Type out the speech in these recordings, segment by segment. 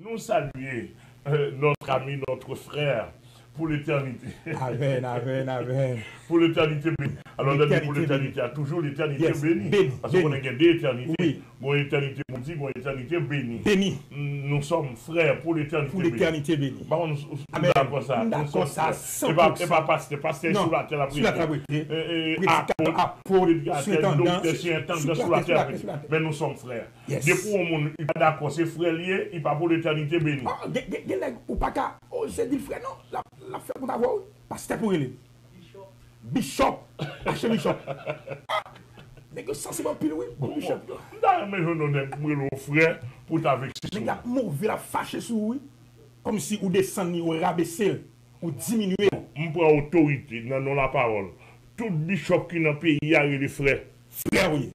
nous saluer notre ami, notre frère, pour l'éternité. Amen, amen, amen. Pour l'éternité bénie. Alors, on a dit pour l'éternité, il y a toujours l'éternité bénie. Parce qu'on a deux éternités. Oui. Bon, éternité maudite, bon, éternité bénie. Béni. Nous sommes frères pour l'éternité bénie. Pour l'éternité bénie. Bah, on Amen. d'accord ça. D'accord ça, 100%. Et pas passer sur la terre. Sur la terre, oui. Sur la terre. Mais nous sommes frères. Depuis au monde, il n'est pas d'accord, c'est frère lié, il n'est pas pour l'éternité bénie. Ou pas qu'à, c'est dit frère, non, la frère pour t'avoir, pasteur pour lui. Bishop, archbishop. Mais que ça, c'est pas pile, oui, bishop. Mais je n'ai pas mon frère pour t'avoir. Mais gars, mauvais la fâché sur oui. Comme si ou descendre, ou rabaisser, ou diminuer. On prend autorité dans la parole. Tout bishop qui est dans le pays a les frères. Frère, oui.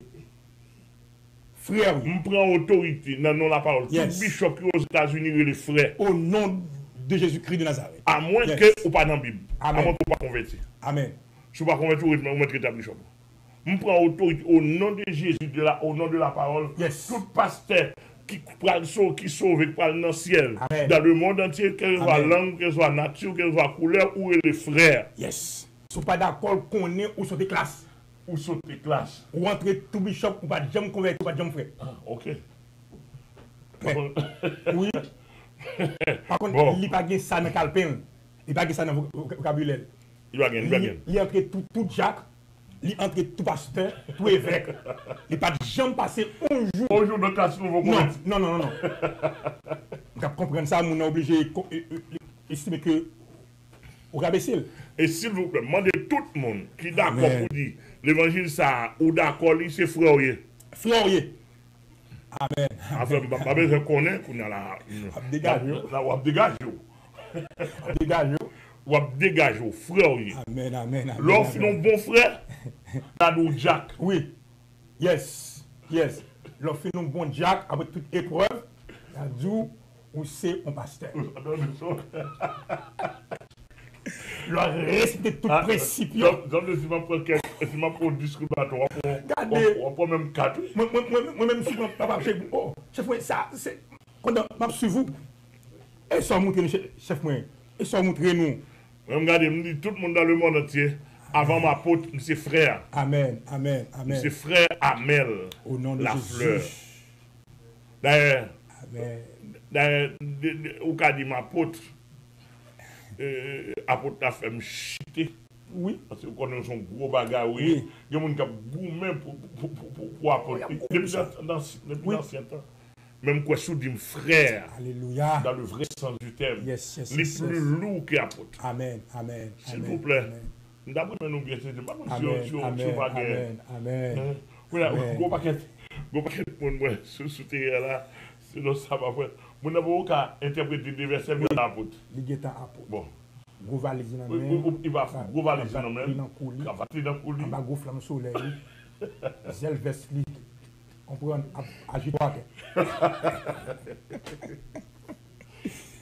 Frère, oui. On prend autorité dans la parole. Tout bishop qui est aux États-Unis a les frères. Au nom de Jésus-Christ de Nazareth. À moins que ou pas dans la Bible. Amen. À moins que vous pas converti. Amen. Si vous pas converti, vous mettez ta bishop. On prend autorité au nom de Jésus, au nom de la parole. Tout pasteur qui sauve, qui sauve dans le ciel, Amen. dans le monde entier, quelle soit langue, quelle soit nature, quelle soit couleur, ou les frères. Yes. Si vous pas d'accord qu'on est ou sur des classes. Ou sur des classes. Ou entre tout bishop, ou pas de jamais converti, ou pas de jamais frère. Ah, ok. Oui. Par contre, il n'y a pas de ça dans le calepin. Il n'y a pas de ça dans le vocabulaire. Il va gagner. Il y a entre tout Jacques, il y a entre tout pasteur, tout évêque. Il n'y a pas de jamais passé un jour. Un jour de classe, nous non. Vous comprenez ça, on est obligé d'estimer que vous rabaissez. Et s'il vous plaît, demandez tout le monde qui est d'accord pour dire l'évangile, ça, ou d'accord, c'est frère. Frère. Amen. Enfin, pas besoin de connaître qu'on a la. Dégage. Ou dégage, frère. Amen. L'offre non bon frère, là nous Jack. Oui. Yes. L'offre non bon Jack avec toute épreuve, là d'où on sait on pasteur. Le respect de tout principe. Si je prends un discours, on prend même 4. Moi-même, si je papa chez vous, oh, chef, ça, c'est. Quand je suis vous, et ça montre, chef, et ça montre nous. Regardez, je dis tout le monde dans le monde entier, avant ma pote, c'est frère. Amen. C'est frère Amel. Au nom de la Jésus. Fleur. D'ailleurs, au cas de ma pote, apôtre a fait me chiter. Oui. Parce que quand on a un gros bagage, oui. Il y a des gens qui ont gourmé pour apôtre. Depuis l'ancien temps. Même quoi, sous dit frère. Alléluia. Dans le vrai sens du terme. Yes. Les plus lourds qu'apôtre. Amen. S'il vous plaît. D'après nous, bien sûr, pas Amen. Voilà, gros paquet de monde sous terre là. Sinon, ça va faire. Vous n'avez pas interpréter des versets bien apôtre. Bon. Gros valise dans le main. Il va faire gros valise dans le main. Cravate dans le coulis. En bas, gros flamme soleil. Zèle vestli. Comprendre, agite-toi.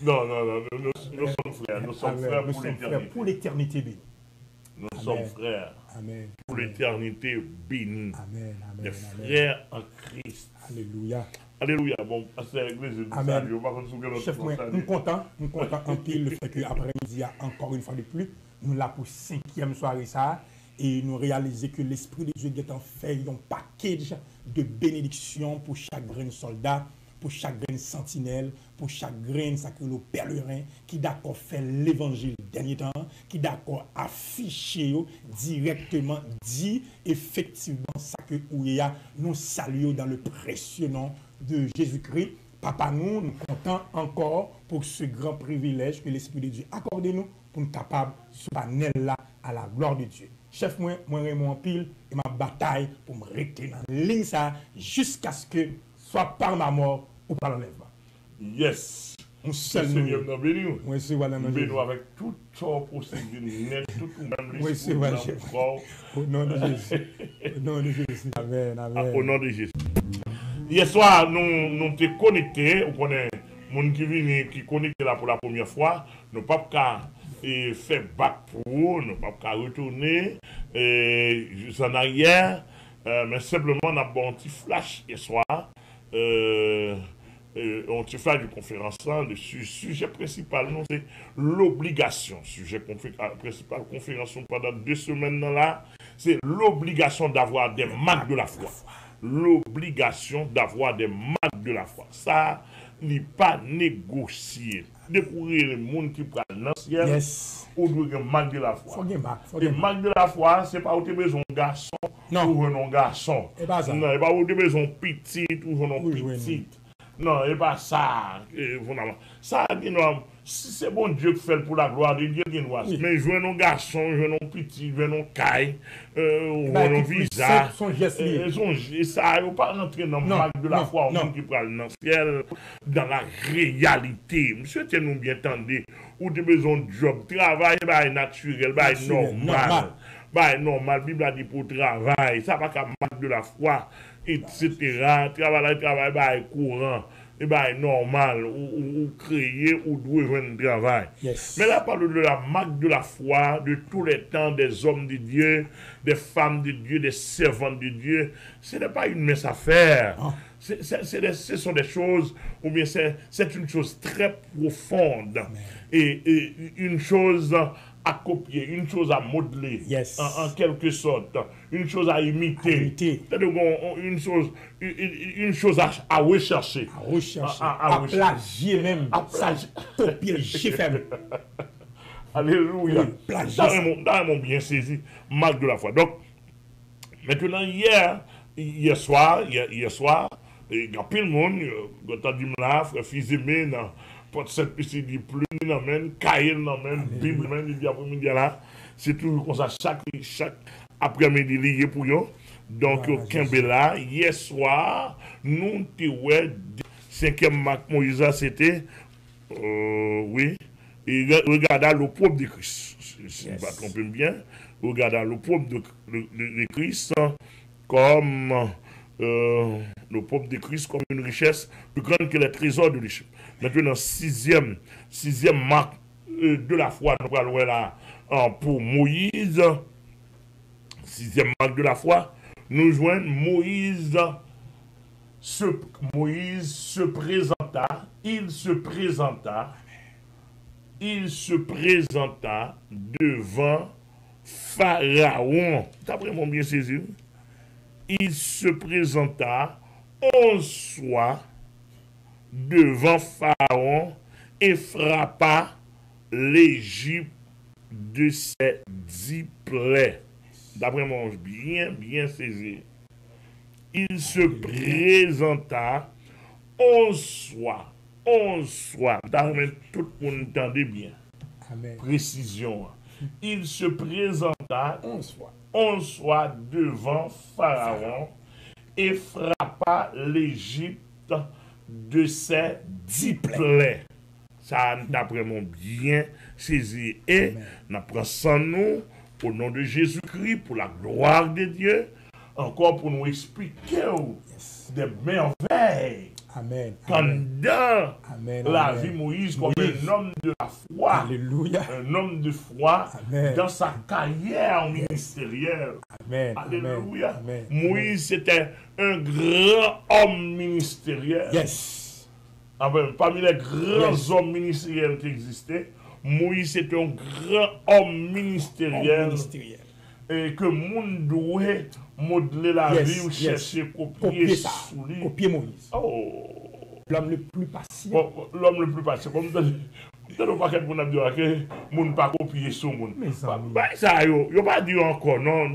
Non, nous sommes frères. Nous sommes frères pour l'éternité bénie. Nous sommes frères pour l'éternité bénie. Amen. Des frères en Christ. Alléluia. Bon, c'est l'église du salut. Chef, nous comptons en pile le fait qu'après-midi, encore une fois de plus, nous là pour 5e soirée ça. Et nous réalisons que l'Esprit de Dieu est en fait un package de bénédictions pour chaque grain soldat, pour chaque grain sentinelle, pour chaque grain sacré le pèlerin, qui d'accord fait l'évangile dernier temps, qui d'accord affiché directement, dit effectivement ça que nous saluons dans le précieux nom de Jésus-Christ. Papa, nous comptons encore pour ce grand privilège que l'Esprit de Dieu accorde nous pour nous capables de ce panel-là à la gloire de Dieu. Chef, moi, Raymond Pile, et ma bataille pour me rester dans la ligne ça jusqu'à ce que soit par ma mort ou par l'enlèvement. Yes. Mon seul Seigneur nous bénit. Oui, c'est voilà. Nous bénissons avec tout son procédé net, tout même l'esprit. Oui, c'est voilà. Au nom de Jésus. Au nom de Jésus. Amen. Au nom de Jésus. Hier soir, nous sommes connectés. On connaît les gens qui sont connectés là pour la première fois. Nous ne pouvons pas faire back pour nous, nous ne pouvons pas retourner juste en arrière. Mais simplement, on a un petit flash hier soir. on te fait une conférence là, le sujet principal, non, c'est l'obligation. Sujet principal, conférence pendant 2 semaines là, c'est l'obligation d'avoir des marques de la foi. L'obligation d'avoir des marques de la foi. Ça n'est pas négocié. Découvrir le monde qui prend l'ancien, ou doit une marque de la foi. Les marques de la foi, c'est pas où tu as besoin d'un garçon ou un garçon. Non, c'est pas où tu as besoin d'un petit ou un petit. Non, et pas ça. Ça, si c'est bon Dieu qui fait pour la gloire de Dieu, mais jouer nos garçons, jouer nos petits, jouer nos cailles, nos visages, ça, il ne faut pas rentrer dans le marque de la foi, au monde qui parle dans le ciel, dans la réalité. Monsieur, nous bien entendu, où tu as besoin de job, travail, naturel, normal. Normal, la Bible a dit pour travail, ça va qu'à marque de la foi, etc. Travail, courant, normal, ou créer, ou doit jouer un travail. Mais là, parle de la marque de la foi, de tous les temps, des hommes de Dieu, des femmes de Dieu, des servants de Dieu. Ce n'est pas une mince affaire. Ce sont des choses, ou bien c'est une chose très profonde, et une chose à copier, une chose à modeler, en quelque sorte, une chose à imiter, une chose à rechercher. À plagier même. À plagier. Copier, j'ai fait. Alléluia. Dans mon bien saisi, marque de la foi. Donc, maintenant, hier soir, il y a plein de monde, quand on dit là, frère fils aimé, pour cette petite plume, cahier, Bible, il dit après-midi là, c'est toujours comme ça, chaque après-midi lié pour eux. Donc, Kimbella, hier soir, nous, 5e Marc Moïse, c'était, oui, et regarda le propre de Christ, si je ne me trompe bien, regarda le propre de Christ comme le propre de Christ comme une richesse plus grande que les trésors de l'Égypte. Maintenant, 6e marque de la foi, nous allons là pour Moïse, 6e marque de la foi, nous joignons Moïse se présenta devant Pharaon. T'as vraiment bien saisi? Il se présenta 11 fois devant Pharaon et frappa l'Égypte de ses 10 plaies. D'après moi, bien saisi. Il se présenta 11 fois. D'après tout le monde entendait bien. Amen. Précision. Il se présenta 11 fois devant Pharaon et frappa l'Égypte de ses 10 plaies. Ça, d'après mon bien saisi. Et nous prenons nous, au nom de Jésus-Christ, pour la gloire de Dieu, encore pour nous expliquer des merveilles. Amen. Pendant la vie de Moïse comme un homme de la foi. Alléluia. Un homme de foi. Amen. Dans sa carrière ministérielle. Amen. Alléluia. Amen. Moïse c'était un grand homme ministériel. Parmi les grands hommes ministériels qui existaient, Moïse était un grand homme ministériel. Et que monde doit modeler la vie ou chercher copier sous lui. Copier Moïse. L'homme le plus patient. L'homme le plus patient. Comme tu n'as pas qu'à dire que monde pas copier sur monde. Ça, il pas dit encore dans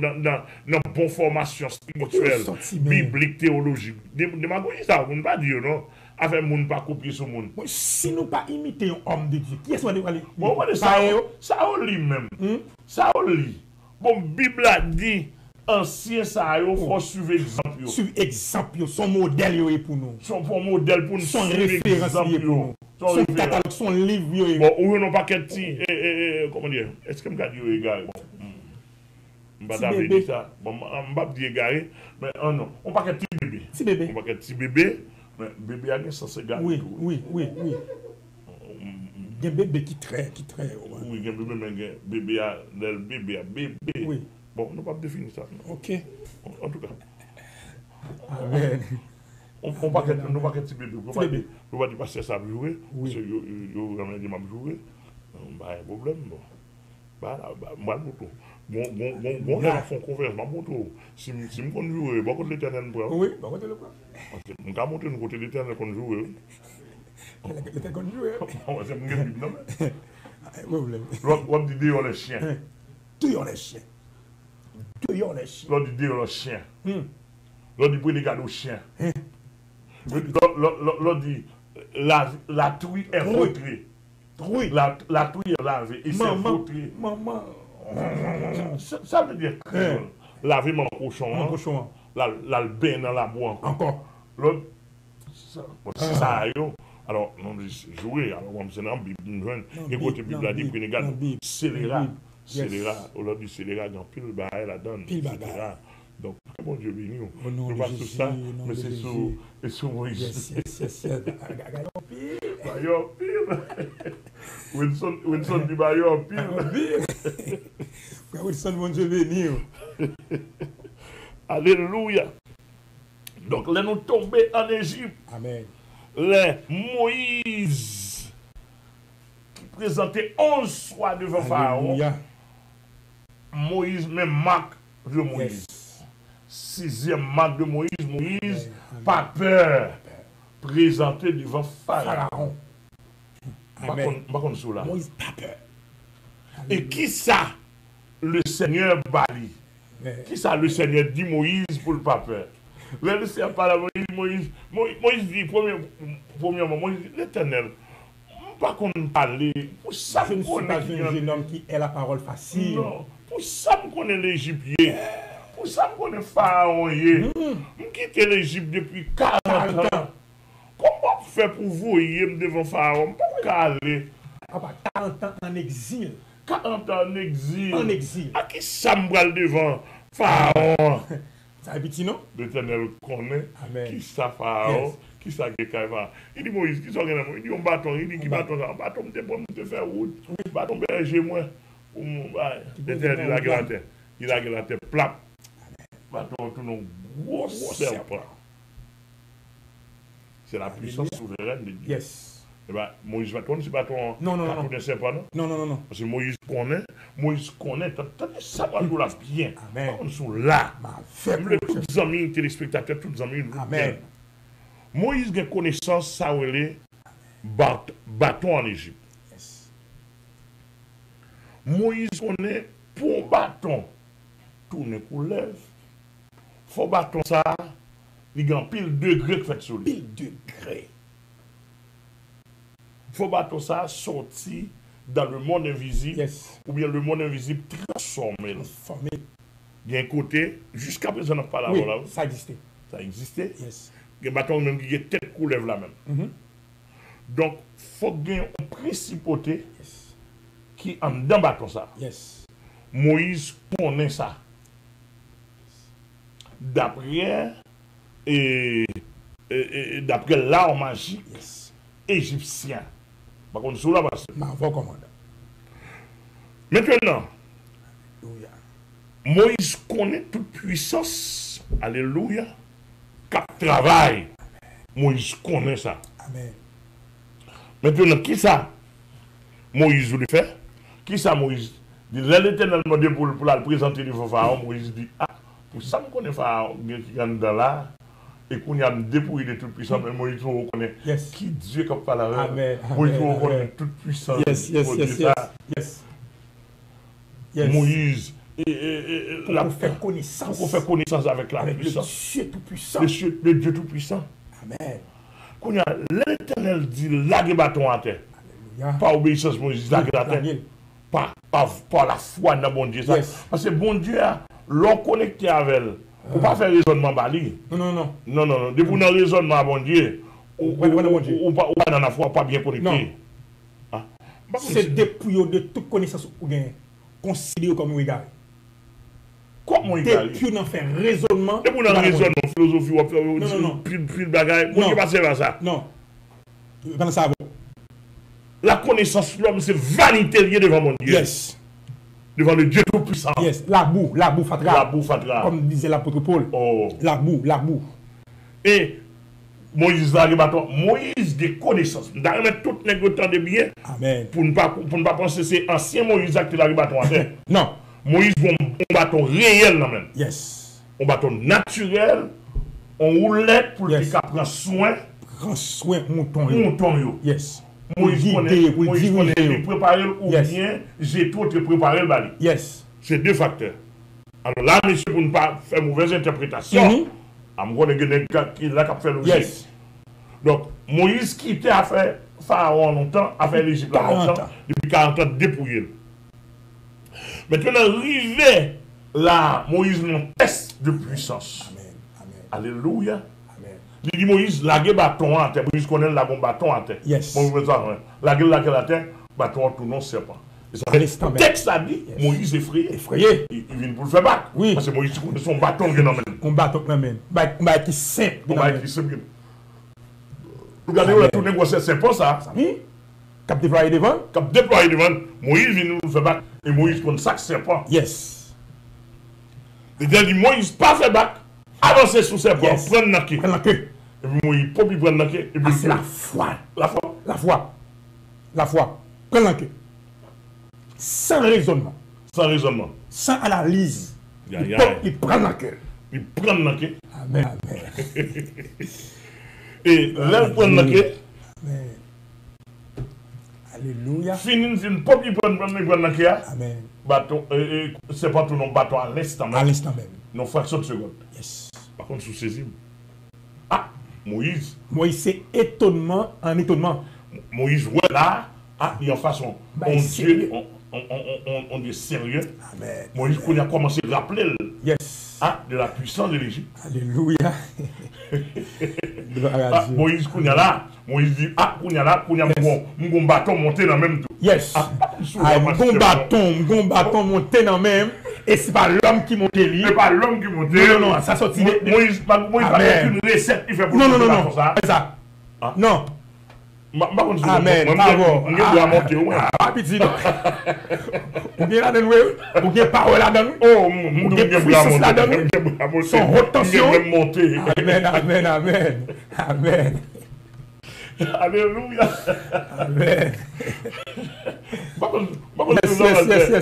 bonne formation spirituelle, biblique, théologique. Démagogie ça, on ne pas dire non. Avec monde pas copier sur monde. Si nous pas imiter un homme de Dieu, qui est-ce qu'on va aller? Ça on lit même. Ça on lit. Bon, Bible a dit, ancien ça, il faut suivre exemple. Suivre exemple, son modèle pour nous. Son modèle pour nous. Son référence pour nous. Son catalogue, son livre. Bon, ou non pas qu'un petit, comment dire, est-ce que je me dis égaré? Je ne vais pas dire ça. Bon, je ne vais pas dire égaré, mais non, on pas qu'un petit bébé. Petit bébé. On pas qu'un petit bébé, mais bébé a ça se garde. Oui. Il y a un bébé qui traite. Oui, il y a un bébé. Oui. Bon, on ne va pas définir ça. Ok. En tout cas. Amen. On pas qu'un type de on va dire passer ça jouer parce que yo ramène m'a jouer pas un problème bon moi le moto bon là font confiance m'a moto si me connait jouer bon contre l'Éternel pour oui bon côté le quoi on va monter côté l'Éternel qu'on jouer l'Éternel qu'on jouer c'est mon game non problème l'autre dit dehors les chiens dehors les chiens l'autre dit dehors les chiens l'autre dit pour les garder aux chiens l'autre dit la truie est vautrée. Oui. La truie est lavée et c'est vautré. Maman. Ça veut dire que laver mon cochon. La bain dans la boîte. Encore. L'autre, ça yo. Alors, non, jouer. Alors, on se dit, Bible, écoutez, Bible a dit, prenez garde, scélérat. L'autre dit scélérat, dans pile, elle la donne. Scélérat. Donc, bon Dieu béni, on ne passe tout ça, mais c'est sur Moïse. Yes. Bayo pile. Wilson dit Bayo pile. Wilson, bon Dieu béni. Alléluia. Donc, là, nous tombons en Égypte. Amen. Les Moïse, qui présentait 11 fois devant Pharaon. Moïse, même marque de Moïse. Sixième marque de Moïse, pas peur, présenté devant Pharaon. Moïse, pas peur. Et qui ça, le Seigneur Bali? Qui ça, le Seigneur dit Moïse pour le pas peur? Le Seigneur parle à Moïse dit, premièrement, Moïse dit, l'Éternel, pas qu'on parle, pour ça, je ne suis pas un jeune homme qui ait la parole facile. Non, pour ça, on connaît l'Égyptien. Pour ça, on connaît Pharaon. On quitte l'Égypte depuis 40 ans. Comment faire pour vous devant Pharaon? Pourquoi aller? 40 ans en exil. 40 ans en exil. En exil. À qui ça me brale devant Pharaon? Ça a petit non? L'Éternel connaît. Qui ça Pharaon? Qui ça Pharaon? Il dit Moïse, qui ça il dit un bâton. Il dit qui bâton ça? Un bâton de faire route. Bâton berger moi. L'Éternel il a la terre plate. Bâton tout nos gros serpent. C'est la puissance souveraine de Dieu. Yes. Et ben, Moïse va tourner ce bâton. Non. Non. Parce que Moïse connaît. Ça va nous la bien. Amen. On sont là. Tous les amis, téléspectateurs, tous les amis. Amen. Moïse a connaissance, ça relait bâton en Égypte. Yes. Moïse connaît pour bâton. Tourner pour lèvres. Faut bâton ça. Il y a pile degré qui fait sur lui. Pile degré. Faut bâton ça sorti dans le monde invisible. Yes. Ou bien le monde invisible transformé. Il y a un côté, jusqu'à présent, on n'a pas la oui, là. Ça existait. Ça existait. Yes. Il y a un bâton même qui est tête coulève là même. Donc, il faut qu'il y ait une principauté qui est en dedans bâton ça. Yes. Moïse connaît ça. D'après l'art magique égyptien. Par contre, sous la base. Maintenant, Moïse connaît toute puissance. Alléluia. Cap travail. Moïse connaît ça. Amen. Maintenant, qui ça Moïse voulait faire? Qui ça Moïse dit? L'Éternel m'a dit pour la présenter devant Pharaon. Moïse dit, pour ça, je connais Pharaon qui est dans là. Et qu'on a dépouillé de toute puissance, mais Moïse reconnaît qui Dieu qui parle avec. Moïse reconnaît toute puissance. Yes. Moïse. Pour faire connaissance. Pour faire connaissance avec la puissance. Le Dieu tout-puissant. Le Dieu tout-puissant. Amen. Quand l'Éternel dit laguer bâton à terre. Pas obéissance, Moïse, laguer la terre. Pas la foi dans bon Dieu. Parce que bon Dieu, l'on connecté avec elle. Ou pas faire raisonnement bali. Non. Depuis qu'on a raisonnement bon Dieu, ou pas dans la foi, pas bien connecté. C'est depuis de toute connaissance ou bien considéré comme regard. Comment regard? Depuis on fait raisonnement. Depuis on a raisonnement, philosophie, non. Puis bagaille, on ne peut pas servir ça. Non. Dans ça. La connaissance de l'homme, c'est vanité liée devant mon Dieu. Yes. Devant le Dieu tout-puissant. Yes, la boue fatra. La boue fatra. Comme disait l'apôtre Paul. Oh. La boue. Et Moïse là, Moïse des connaissances. D'ailleurs, mettre tout les temps de bien. Amen. Pour ne pas penser que c'est ancien Moïse qui l'a bâton à terre. Non. Moïse, un bâton réel, là même. Yes. Un bâton naturel, on roulette pour Yes. qu'il prenne soin. Prends soin de mouton. Mouton. Yes. Moïse connaît préparer ou Yes. bien j'ai tout préparé le bali. Yes. C'est deux facteurs. Alors là, monsieur, pour ne pas faire mauvaise interprétation, je me connais qui l'a fait le Yes. Donc, Moïse quittait à faire Pharaon longtemps, à faire l'Égypte longtemps, depuis 40 ans dépouillé. Maintenant, arrivé là, Moïse a un test de puissance. Amen. Amen. Alléluia. Amen. Il dit Moïse, laguer bâton à terre. Moïse connaît la bâton à terre. Yes. Laguer à terre, bâton tout non serpent. Le texte a dit, Moïse effrayé. Effrayé. Il vient pour le faire battre. Oui. Parce que Moïse connaît son bâton qui est dans un bâton qui est bah qui simple. Regardez, on a tourné quoi c'est pas ça. Oui. Cap déployé devant. Cap déployé devant. Moïse vient nous faire battre. Et Moïse connaît ça que serpent. Yes. Il dit Moïse pas fait battre. Avancer sous serpent. Yes. Prendre la queue. Prendre la queue. Et puis Moïse peut plus prendre la queue. Ah, c'est la foi. La foi. La foi. La foi. Prendre la queue. Sans raisonnement. Sans raisonnement. Sans analyse. Il prend la queue. Il prend la queue. Amen. Amen. Et là, il prend la queue. Amen. Alléluia. Fini, il peut plus prendre la queue. Amen. Bâton, c'est pas tout non bâton à l'instant même. À l'instant même. Non, fraction de seconde. Yes. Par contre, sous saisie. Ah, Moïse. Moïse, c'est étonnement en étonnement. Moïse, ouais, là, ah, il y a une façon. Dieu, on est sérieux. Amen. Moïse, qu'on a commencé à rappeler de la puissance de l'Égypte. Alléluia. Moïse, qu'on a là, Moïse dit, ah, qu'on a là, qu'on a mon bâton monté dans le même tout. Yes. Mon bâton monté dans le même. Et c'est pas l'homme qui monte lui. C'est pas l'homme qui monte. Non, ça sortit. Moïse, pas une recette qui fait pour non, ça. Non. Amen. On doit monter au moins. Ah, petit. Ou bien là-dedans, ou bien parole là-dedans. Oh, ou bien puissance là-dedans. Son rotation. Amen, amen, amen. Amen. Alléluia. Amen.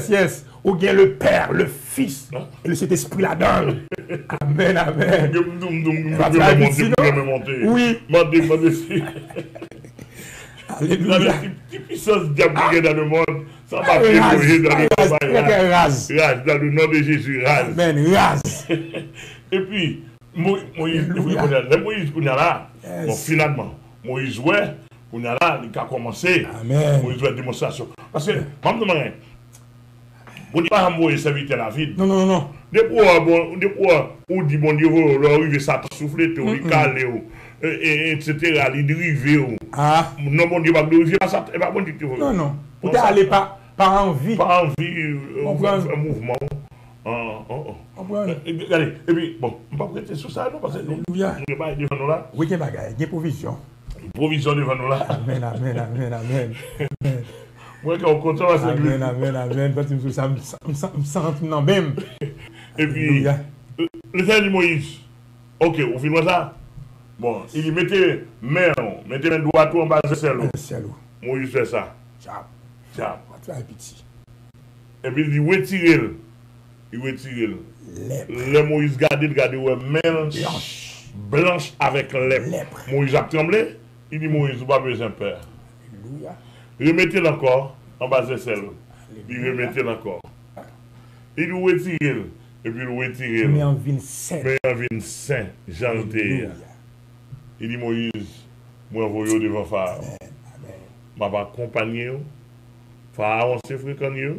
Yes. Ou bien le Père, le Fils et le Saint-Esprit là-dedans. Amen, amen. Oui. Alléluia. La petite puissance diabolique dans le monde, ça va débrouiller dans le monde. Rase. Dans le nom de Jésus, rase. Amen, rase. Et puis, Moïse, qu'on a là, bon, finalement, Moïse, ouais, qu'on a là, il a commencé. Amen. Moïse, ouais, démonstration. Parce que, maman, on dit pas Moïse serviteur la vie. Non. Depuis, on dit, bon Dieu, on arrive, ça souffler, il calé, etc. Il dérive. Ah. Non, mon Dieu, ça n'est pas bon du tout. Non. Peut-être aller pas envie. Pas envie, un mouvement. Regardez, et puis, bon, on ne va pas prêter sur ça, non, parce que nous ne pas devant nous là. Oui, il y a bagaille, il y a provision. Provision devant nous là. Amen. Moi, quand on continue à s'église. Amen. Parce que ça me sent non même. Et puis, le Seigneur dit Moïse, ok, on finit ça. Bon, il mettait main droite en bas de celle. Moïse fait ça. Tiens. Et puis il dit, retirez-le. Il retire. Le Moïse garde, ouais, main blanche avec lèpre. Moïse a tremblé. Il dit, Moïse, pas besoin de peur. Remettez-le encore en bas de celle. Il remettez encore. Il dit, retirez-le. Et puis il retire. Mais en vin saint. Jean le il dit Moïse, moi envoyé devant Pharaon. Je vais accompagner. Pharaon s'est fréquenté.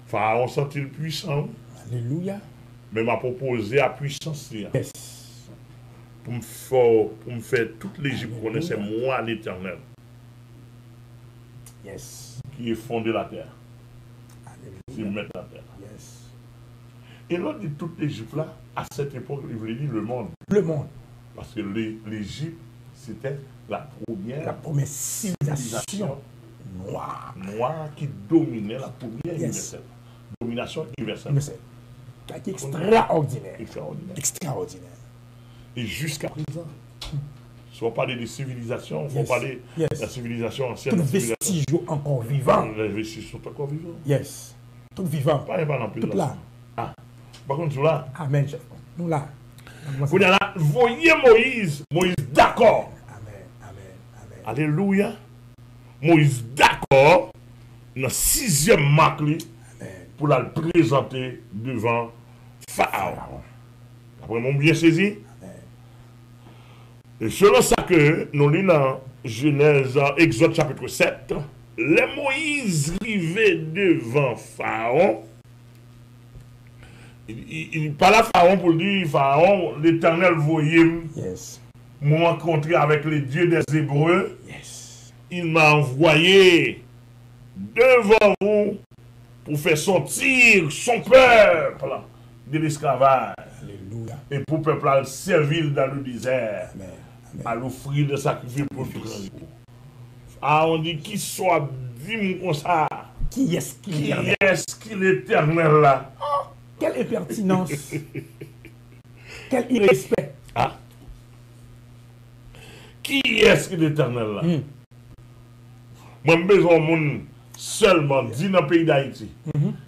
Pharaon sent-il puissant. Alléluia. Mais m'a proposé à puissance. Yes. Pour me faire toute l'Égypte connaître c'est moi l'Éternel. Yes. Qui est fondé la terre. Alléluia. Qui met la terre. Yes. Et l'autre de toute l'Égypte là, à cette époque, il voulait dire le monde. Le monde. Parce que l'Égypte, c'était la première civilisation noire. Noire qui dominait la première universelle. Domination universelle. Extraordinaire. Et jusqu'à présent, Si on parle de civilisation, il faut Yes. parler Yes. de la civilisation ancienne. Tous La les civilisation. vestiges encore vivants. Les vestiges sont encore vivants. Yes. Tout vivant. Pas non plus. Tout là. Ah. Par contre, là, Amen, chef. Nous là. vous là, voyez Moïse. Moïse d'accord. Amen, amen, amen. Alléluia. Moïse d'accord. Dans 6e marque pour la présenter devant Pharaon. Après, mon bien saisi. Et selon ça que nous lisons dans Genèse, Exode chapitre 7, les Moïse arrivait devant Pharaon. Il parle à Pharaon pour dire, Pharaon, l'Éternel voyait Yes. me rencontrer avec les dieux des Hébreux. Yes. Il m'a envoyé devant vous pour faire sortir son peuple de l'esclavage. Alléluia. Et pour le peuple à servir dans le désert, Amen. à l'offrir de sacrifice pour le peuple. Ah, on dit qui soit dit comme ça. Qui est-ce qui Qui est est-ce qui est l'éternel là? Quelle impertinence. Quel irrespect. Ah? Qui est-ce qui est l'éternel là? Moi, j'ai besoin de monde seulement dit dans le pays d'Haïti.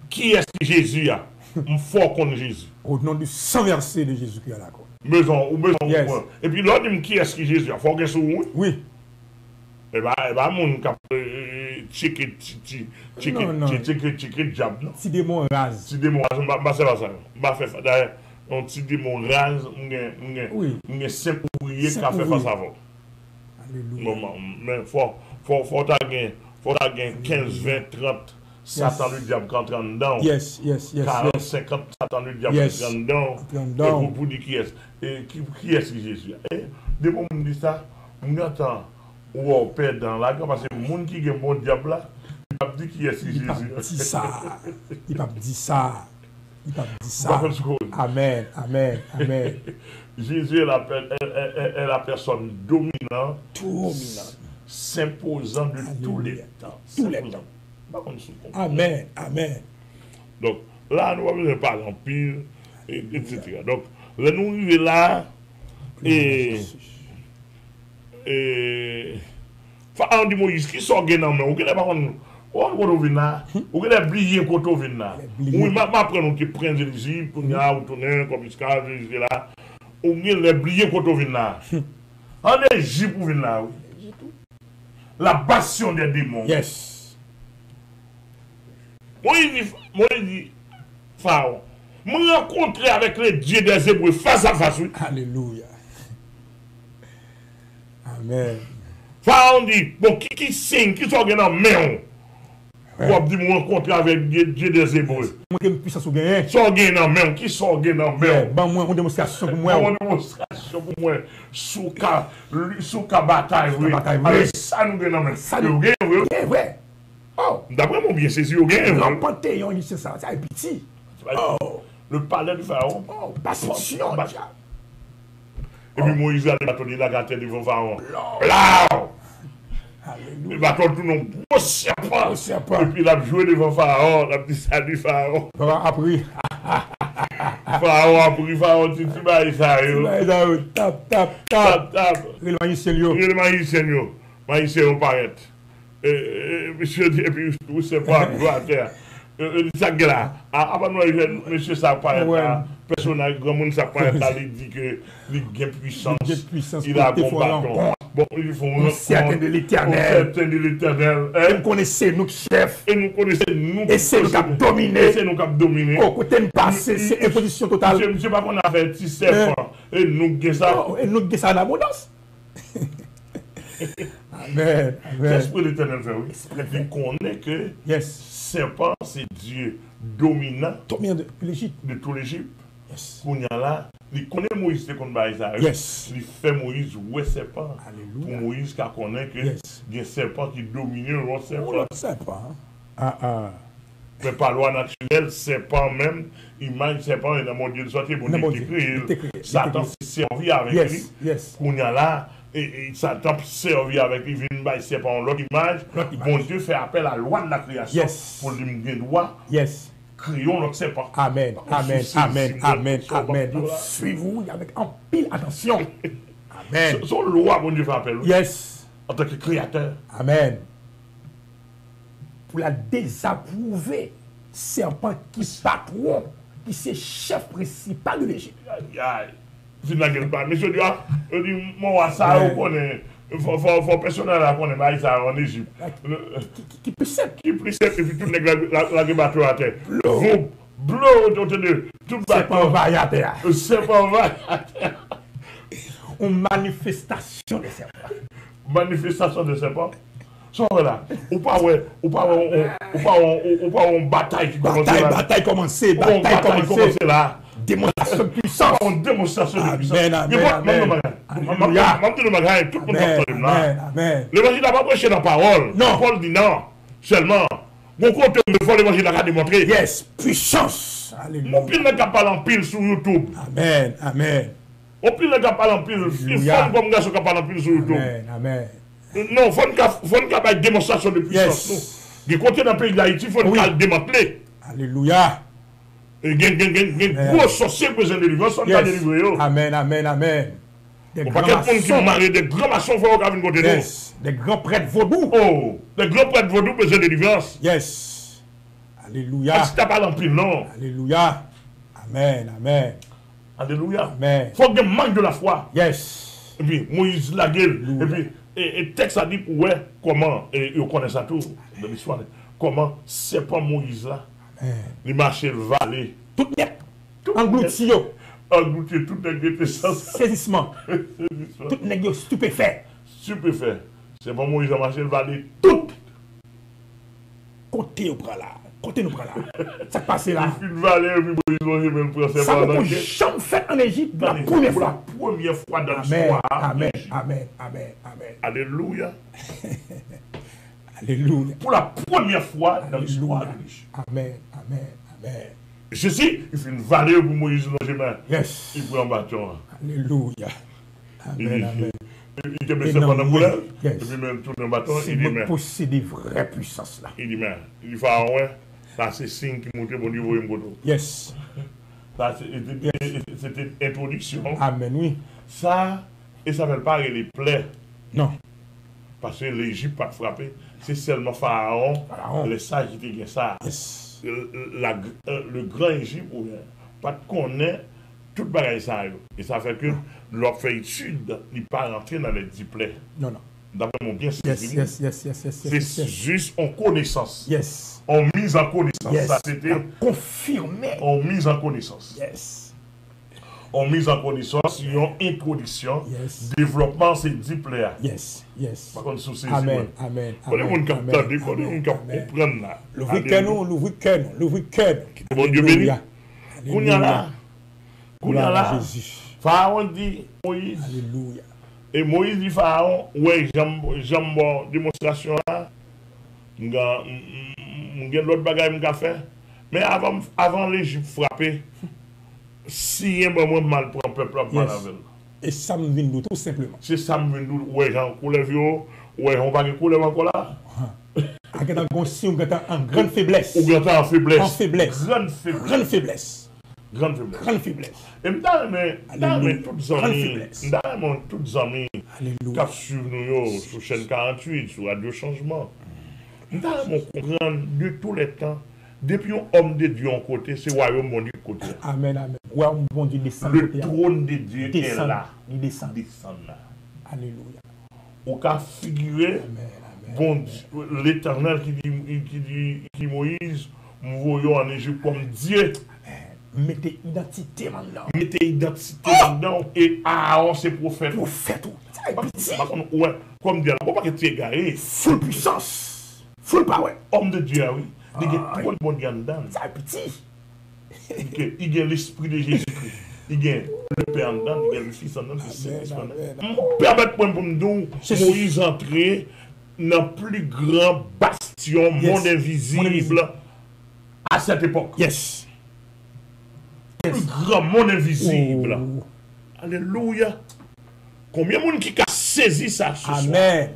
Qui est-ce que Jésus a? Je faut qu'on Jésus. Au nom du sang versé de Jésus-Christ à la croix. Besoin, ou besoin. Yes. Et puis l'autre dit qui est-ce que Jésus a? Faut que ce soit. Oui. Eh ben, mon cap, checker diable, non? Si démon rase. Si démon rase, c'est pas ça. Je fais ça. D'ailleurs, un petit démon rase, Oui. on est simple ouvrier qui Simple fait ouvrier. face à vous. Alléluia. Mais faut gagner 15, 20, 30, Satan le diable qui entre dedans. Yes, yes, yes, 40, yes. 50, Satan le diable Yes. qui entre dedans. Entre dedans. Et pour dire qui est-ce? Et qui est-ce que Jésus? Et dès que on me dit ça, on attend. Ou on perd dans la gueule parce que le monde qui est bon diable là, il va dire qui est-ce que Il va Jésus? dire ça. Il va dire ça. Il va dire ça. Par contre, Amen, amen, amen. Jésus est la personne dominante, Dominante. s'imposant de tous les Alléluia. temps. Tous les S'imposant. temps. Par contre, c'est bon. Amen, amen. Donc, là, nous avons parler en pile, etc. Donc, là, nous arrivons là, Pharaon dit Moïse, qui sort dans main? Ou qu'elle par contre, on vient là, ou qu'elle a oublié quand on vient là. Oui, m'apprends nous qui prennent l'Égypte, pour nous retourner comme esclave, là. Ou qu'elle a oublié quand on vient là. En Égypte, on vient là, oui. La passion des démons. Yes. Moïse dit, Pharaon, me rencontrer avec les dieux des Hébreux face à face, oui. Alléluia. Amen. Pharaon dit, bon, qui signe, qui sont dans main? Pour dire, me rencontrer avec les dieux des Hébreux. Moi, je puissance au gain. Sont dans main, qui sont dans main? Bon, moi, une démonstration pour moi. Une démonstration pour moi, sous ka bataille, oui. Bataille, oui. Avec ça, nous gagnons dans main. Ça, Nous gagnons, oui. C'est vrai. Oh. D'après mon bien saisi, nous gagnons, Non, oui. Panthéon, il c'est ça. C'est petit. Oh. Le palais du Pharaon. Oh, passion. Et puis Moïse a bâtonné la gâte devant Pharaon. Là! Alléluia. Le bâton tout non gros serpent. serpent. Et puis il a joué devant Pharaon. Il a dit salut Pharaon. Après, Pharaon a pris Pharaon, tu vas y ça. tap. Tap, tap. Il m'a dit, Seigneur. Il est magicien, yo. Magicien, on paraît. Monsieur dit, et puis, vous savez pas, à terre. Ça là, avant nous, monsieur ça paraît là, personne n'a grand monde ça paraît là, il dit que il a puissance, il a bon bâton. Bon, ils font certain de l'Éternel. Vous connaissez nous, chef. Et nous connaissons nous. Et c'est nous qui avons dominé. Et c'est nous qui avons dominé. Au côté de passer, c'est imposition totale. Je ne sais pas qu'on a fait petit serpent. Et nous gagnons ça. Et nous gagnons ça en abondance. Amen. L'esprit de l'Éternel fait oui. Il connaît que serpent, c'est Dieu dominant de l'Égypte. De tout l'Égypte. Yes. Qu'on y a là, il connaît Moïse, c'est qu'on va ça. Yes. Il fait Moïse, ouais, serpent. Alléluia. Pour Moïse, qui connaît que il y a un serpent qui domine le serpent. Serpent. Mais par loi naturelle, serpent même, image serpent, et dans mon Dieu de sortie, bon, il est créé. Satan s'est servi avec lui. Qu'on y a là, et Satan s'est servi avec lui, il vient serpent, l'autre image. Bon Dieu fait appel à la loi de la création pour lui donner droit. Yes. Crions notre serpent. Amen. Suivez-vous avec en pile attention. Amen. Son loi, bon Dieu fait appel. Yes. En tant que créateur. Amen. Pour la désapprouver, serpent qui patron, qui c'est chef principal de l'Égypte. Aïe, aïe. Je ne m'inquiète pas. Monsieur Dieu, je dis, moi, ça, on connaît. Faut personnel là qu'on est ça en Égypte. Qui peut s'être. Qui plus simple, et puis tout le monde la bateau à terre. Bleu, tout C'est pas va à terre. C'est pas va à terre. Une manifestation de serpent. Manifestation de serpent. So là, ou pas une bataille qui commence là. Bataille commencée, Bataille commencée là. Démonstration de puissance. Une démonstration de puissance. Amen. L'évangile n'a pas prêché dans la parole. Non. Paul dit non. Seulement, mon compte me faut l'évangile a démontré. Yes, puissance. Alléluia. On pile n'a qu'à parler en pile sur YouTube. Amen. Amen. On pile n'a qu'à parler en pile. Il faut comme garçon qui parle en pile sur YouTube. Amen. Non, il faut une démonstration de puissance. Il côté dans le pays d'Haïti, il faut une démanteler. Alléluia. Il y a un gros sorcier qui besoin de délivrance, on va délivrer. Amen. Des grands maçons qui marient, des grands maçons qui vont venir côté nous. Des grands prêtres vaudous. Oh, des grands prêtres vaudous besoin de délivrance. Yes. Alléluia. Si tu n'as pas l'empire, non. Alléluia. Amen. Alléluia. Amen. Il faut qu'il manque de la foi. Yes. Et puis, Moïse la gueule. Et puis, le texte a dit, ouais, comment, et on connaît ça tout dans l'histoire, comment c'est pas Moïse là, il marchait le valet. Tout net. Englouti. Englouti, tout net, saisissement. Tout net, stupéfait. Stupéfait. C'est pas Moïse a marché le valet. Tout. Côté nous prend là. Ça passe là. Il fait le valet, et puis Moïse même pour faire ça n'a jamais fait en Égypte la première fois. La première fois dans l'histoire. Amen. Alléluia. Alléluia. Pour la première fois dans l'histoire de l'Égypte. Amen. Ceci, il fait une vallée pour Moïse dans les mains. Yes. Il prend un bâton. Alléluia. Amen. Il te met ça pendant la et puis même tourne un bâton. Il dit, mais posséder vraie puissance là. Il dit, mais, il dit, Pharaon, ça c'est signe qui montre mon niveau et mon bâton. Yes. Ça c'était introduction. Amen, oui. Ça, et ça ne veut pas les plaies. Non. Parce que l'Égypte pas frappé. C'est seulement Pharaon, les sages qui disent ça. Yes. Le grand Égypte, pas de connaître tout le bagage ça. Et ça fait que leur fait étude, il n'est pas rentré dans les 10 plaies. Non. D'après mon bien saisi. Yes. C'est juste en connaissance. Yes. En mise en connaissance. Yes. Ça c'était confirmé. En mise en connaissance. Yes. En mise en connaissance, il y a une introduction. Yes. Développement, c'est 10 plaies. Yes. Par contre, sous ces Amen. Quand les gens comprennent, quand les gens comprennent là. L'ouvrir cœur. Bon Dieu béni. Kounya là. Jésus. Pharaon dit Moïse. Alléluia. Et Moïse dit Pharaon, ouais, j'aime démonstration là. J'ai l'autre bagaille que faire. Mais avant l'Égypte frapper, si un moment mal pour un peuple mal avec. Et ça me vient nous tout simplement. C'est ça me vient nous, ouais, j'en couleur vieux, ouais, on va que couleur encore là. On est en grande faiblesse. Ou en faiblesse. En faiblesse. Grande faiblesse. Et dans toutes les amis, qui suivent nous sur chaîne 48, sur Radio Changement, nous comprendre de tous les temps, depuis un homme de Dieu en côté, c'est le royaume de Dieu côté. Amen. Ouais, bon Dieu descend. Le trône de Dieu est là. Il descend là. Alléluia. Au cas figuré, bon, l'Éternel qui Moïse, nous voyons en Égypte comme Dieu. Mettez identité maintenant. Et Aaron c'est prophète. Ouais, comme Dieu, pas que tu es égaré. Full puissance. Full power. Homme de Dieu, oui. Il y a tout le monde dedans. Ça petit. Il y a l'esprit de Jésus-Christ. Il y a le Père en dedans, il y a le Fils en dedans. Permettez-moi pour nous, Moïse entrer dans le plus grand bastion, monde invisible à cette époque. Yes. Le plus grand monde invisible. Alléluia. Combien de monde qui a saisi ça ce soir? Amen.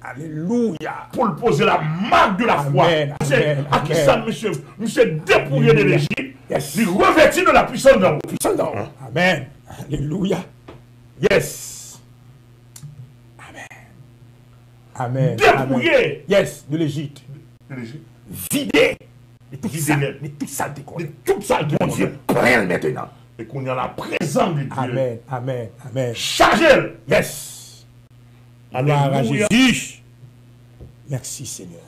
Alléluia. Pour le poser la marque de la foi. À qui ça, monsieur dépouillé de l'Égypte, il revêtit de la puissance d'en haut. Amen. Alléluia. Yes. Amen. Dépouillé. Amen. Yes, de l'Égypte. De l'Égypte. Vidé. De toute Vidé ça. net. De toute saleté qu'on De est. tout ça. Mon Dieu, plein maintenant. Et qu'on y a la présence de Dieu. Amen. Amen. Amen. Chargez. Yes. Gloire à Alléluia. Jésus. Merci Seigneur.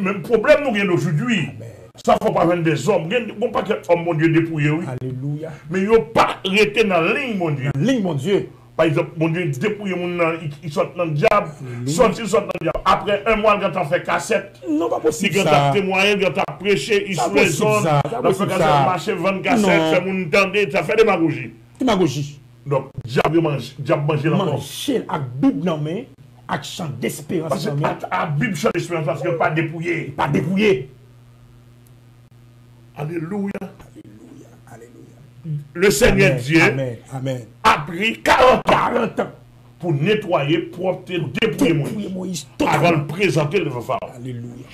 Même problème nous avons aujourd'hui. Amen. Ça ne faut pas vendre des hommes. Il n'y a pas d'hommes, mon Dieu, dépouillés, oui. Alléluia. Mais il n'y a pas arrêté dans la ligne, mon Dieu. Ligne, mon Dieu. Par exemple, mon Dieu, dépouillé, il sort dans le diable. Il sort dans le diable. Après un mois, quand on fait cassette, Non, pas possible si quand ça. on témoigné, quand on prêché, il Ça sous les possible zones, ça, ça on fait possible cassette, ça. marcher, vendre cassette, Non. faire mon entendre, ça fait démagogie. Démagogie. Donc, diable mange l'encore. Manger avec Bible dans main, avec chant d'espérance Parce dans que main, la Bible chante l'espérance parce qu'elle n'est pas dépouillée. pas dépouillé. Alléluia. Alléluia. Alléluia. Le Seigneur Amen. Dieu Amen. Amen. a pris 40 ans 40 ans. pour nettoyer, propter, dépouiller Dépouiller Moïse. Moïse Avant de totalement. le présenter devant Pharaon. Alléluia.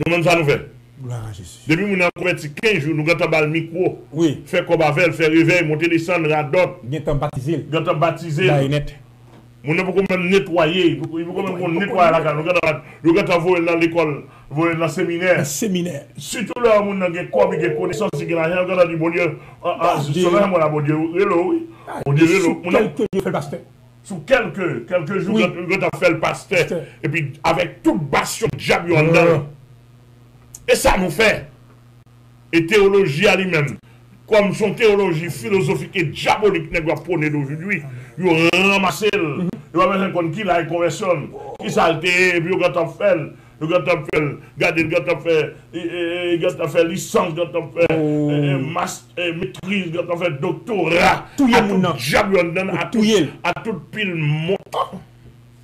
Nous même ça nous fait. Gloire à Jésus. Depuis nous avons converti 15 jours, nous avons le micro, Oui. faire comme avec, faire réveil, monter, descendre, radot, Bien temps baptisé. nous avons baptisé. Là, il est net. Nous avons même nettoyer, il faut même nettoyer la case. Nous avons voulu dans l'école, voulu dans le séminaire. Un séminaire. Surtout là, nous avons des corps, des connaissances, qui ont rien, nous avons dit, bon Dieu, selon moi, bon Dieu, hello, oui. Bon Dieu, hello. Sous quelques dieux fait le pasteur. Sous quelques jours, Oui. nous avons fait le pasteur, Pasteur. et puis avec toute bastion de diable en dedans. Et ça nous fait. Et théologie à lui-même, comme son théologie philosophique et diabolique n'est pas prônée d'aujourd'hui, il a ramassé, il va mettre un compte qui la conversion, qui s'alté, et puis il a fait, regardez, il a fait licence, il a fait maîtrise, il a fait doctorat, Tout y est à mon nom. tout diable en dedans, Tout y est. à toute pile montant.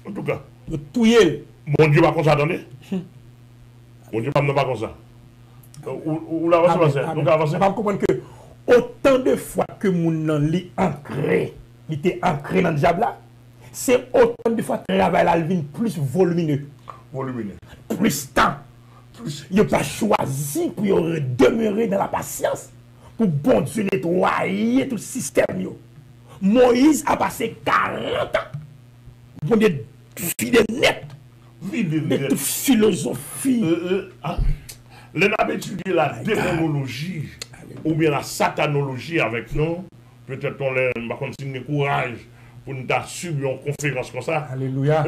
En tout cas, Le touyer. mon Dieu va comme ça, attendez. Mon Dieu va pas comme ça. Ou la avance, donc avancer. On va comprendre que autant de fois que mon nom li ancré, il était ancré dans le diable là, c'est autant de fois que le travail là vient plus volumineux, Volumineux. plus temps. Il n'a pas choisi pour demeurer dans la patience, pour bon Dieu nettoyer tout le système. Yo. Moïse a passé 40 ans pour être fidèle net de toute philosophie. Les avons étudié la démonologie ou bien la satanologie avec nous. Peut-être qu'on va continuer courage pour nous suivre une conférence comme ça. Alléluia.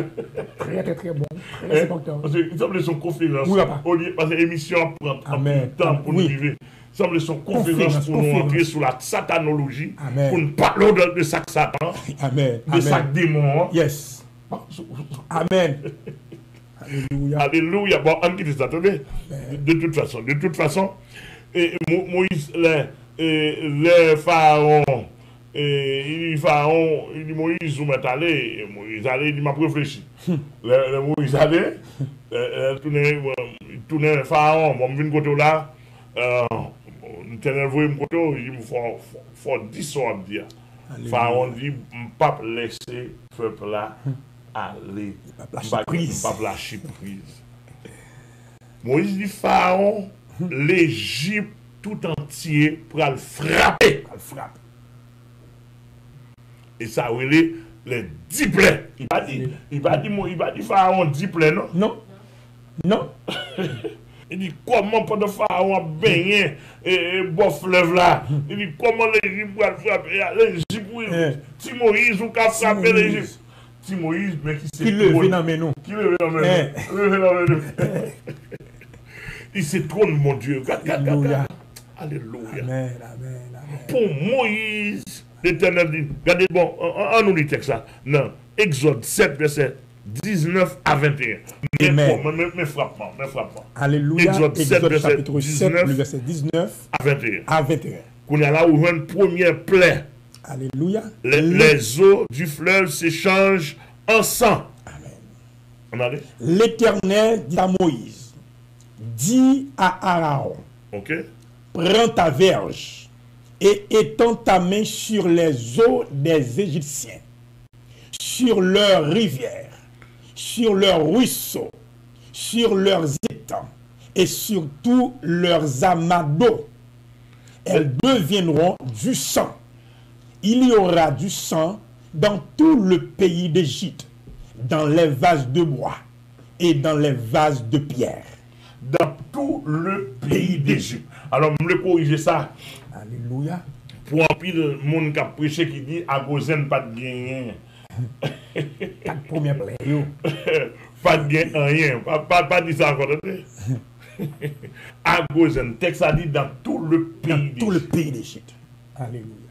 Très, très, très bon. Très important. Parce que il semble que son conférence. Oui, papa. Parce que l'émission prend un peu de temps pour nous vivre. Il semble que son conférence pour nous entrer sur la satanologie. Amen. Pour nous parler de ça Satan, Amen. de ça démon. Yes. Amen. Alléluia. Alléluia. Bon, on quitte ça, attendez. De toute façon, Moïse, les pharaons, il dit Moïse, vous m'êtes allé. Moïse allé, il m'a réfléchi. Moïse allé, il tournait le pharaon, bon, je viens côté là, l'Éternel voit mon côté, il dit, il faut 10 soirs à dire. Pharaon dit, je ne peux pas laisser le peuple là aller. Je ne peux pas lâcher prise. Moïse dit, Pharaon, l'Égypte tout entier pour le frapper. Et ça, les 10 plaies. Il va dire Pharaon 10 plaies, non? Non. Non. Il dit comment pendant Pharaon a baigné et bon fleuve là. Il dit comment l'Égypte va frapper l'Égypte. Si Moïse ou qu'a frappé l'Égypte. Si Moïse, mais qui s'est levé dans mes noms. Qui levé dans mes noms. Il s'est trône, mon Dieu. Alléluia. Alléluia. Amen. Amen. Pour Moïse, l'Éternel dit, regardez, bon, on nous dit ça. Non, Exode 7, verset 19 à 21. Mais frappement. Alléluia. Exode 7, chapitre 7, 19, le verset 19 à 21. à 21. Qu'on a là où on a une première plaie. Alléluia. Les eaux du fleuve s'échangent en sang. Amen. L'Éternel dit à Moïse, dis à Aaron, ok, prends ta verge et étends ta main sur les eaux des Égyptiens, sur leurs rivières, sur leurs ruisseaux, sur leurs étangs et sur tous leurs amas d'eau. Elles deviendront du sang. Il y aura du sang dans tout le pays d'Égypte. dans les vases de bois et dans les vases de pierre. Dans tout le pays d'Égypte. Alors, je vais corriger ça. Alléluia. Pour un pile de monde qui a prêché qui dit à Gozen pas de gain. 4 premiers plaies. Pas de gain, rien. Pas dit ça encore. À Gozen, texte a dit dans tout le pays d'Égypte. Tout le pays d'Égypte. Alléluia.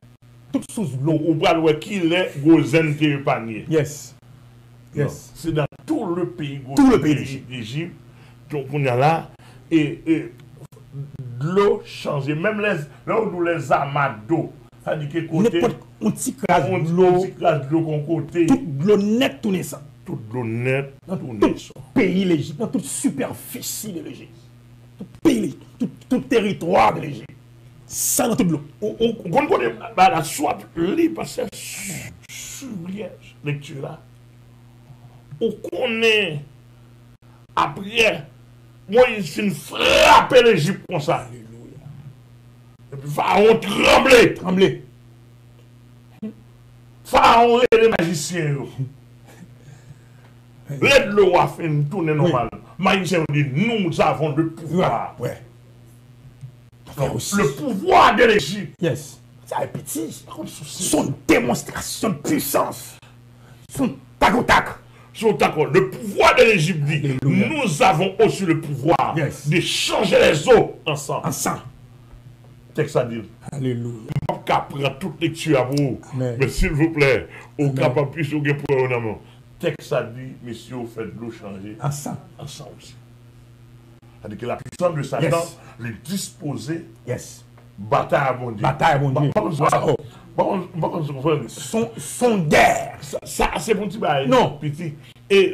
Toute sous l'eau. On va voir qui est Gozen qui est épargné. Yes. Yes. C'est dans tout le pays Tout le pays d'Égypte. Donc on est là et l'eau change. Même là où les amas d'eau, ça dit que côté. On t'y crase l'eau qu'on côté. Toute l'eau nette tourne ça. Toute l'eau nette Dans tourne tout ça. pays l'Égypte, dans toute superficie de l'Égypte. Tout pays, tout territoire de l'Égypte. Ça dans toute l'eau. On connaît la soit libre parce que sur lecture là. On connaît après Moïse fin frapper l'Égypte comme ça. Alléluia. Et puis Pharaon tremblait. Tremblez. Pharaon et les magiciens. L'aide l'eau a fait une tournée normale. Magiciens dit nous avons le pouvoir. Ouais. Le pouvoir de l'Égypte. Yes. Ça est petit. Son démonstration de puissance. Son tac au tac. Sont d'accord. Le pouvoir de l'Égypte dit Alléluia. nous avons aussi le pouvoir Yes. de changer les eaux ensemble. Ensemble. Texte à dire. Alléluia. Je ne peux pas prendre toute lecture à vous. Amen. Mais s'il vous plaît, au Amen. capable plus au pour un amour. Texte a dit, messieurs, vous faites de l'eau changer Ensemble. ensemble aussi. C'est-à-dire que la puissance de Satan Yes. les disposer Yes. bataille à bon Dieu. Bataille, bon Dieu. Son guerre. Ça, c'est mon petit bail. Non. Petit. Et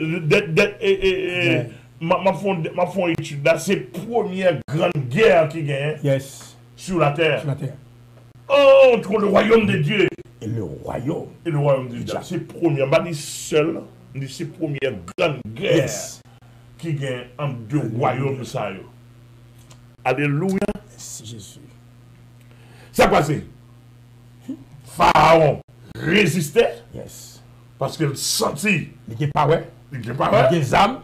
ma fond étude là, c'est la première grande guerre qui gagne Yes. sur la terre. Sur la terre. Oh, entre le royaume de Dieu Et le royaume. et le royaume de Dieu. C'est première, pas dit seul, mais c'est première grande guerre Yes. qui gagne entre deux royaumes. Ça, yo. Alléluia. Merci Jésus. Ça passé. Pharaon résistait Yes. parce qu'il sentit. Il n'y a pas ouais. Il n'est pas Il y a vrai. des âmes.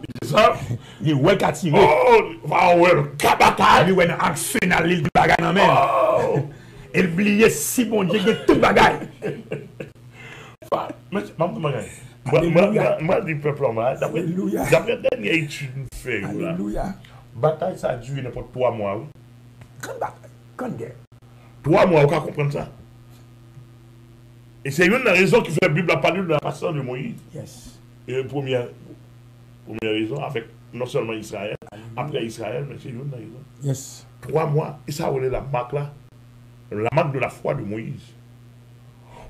Il y a ouais qui a tiré. Oh, Pharaon, le cabataille. Il y a un arsenal de bagaille dans la main. Oh. Et oublié si bon Dieu que tout bagaille. Mais Alléluia. moi, dis peuple, Alléluia. d'après la dernière étude que fait, là, Alléluia. bataille, ça a duré n'importe 3 mois. Oui. Quand bataille. Quand guerre. 3 mois, on peut comprendre ça. Et c'est une des raisons qui fait la Bible a parlé de la passation de Moïse. Yes. Et première raison, avec non seulement Israël, après Israël, mais c'est une des raisons. Yes. 3 mois, et ça, on est la marque là, la marque de la foi de Moïse.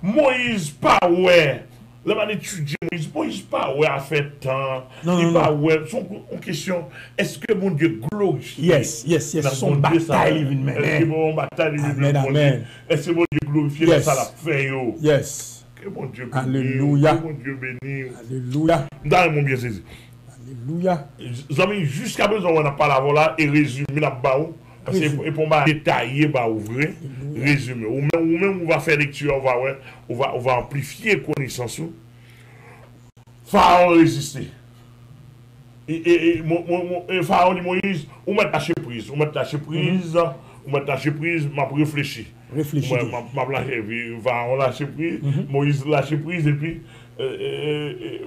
Moïse, pas ouais. Là, on étudie Moïse, pas ouais, a fait temps. Non, Il non, pas non. ouais. Son question, est-ce que mon Dieu glorifie? Yes. Son bataille, il vient Est-ce que mon bataille, il Amen, vient amen. Est-ce que mon Dieu glorifie? Yes. Ça l'a fait, yo. Yes. Que mon Dieu bénisse. Alléluia. Que mon Dieu bénisse. Alléluia. Dans mon bien saisi. Alléluia. Amis, jusqu'à présent, on n'a pas la voilà et résumé la baou. Parce que et pour moi détailler, bah ouvrir, résumer. Ou même on va faire lecture, on va amplifier connaissance. Pharaon résistait. Et Pharaon dit Moïse, on met lâcher prise, m'a réfléchi. Réfléchis. M'a lâché prise, Pharaon lâche prise, Moïse lâche prise et puis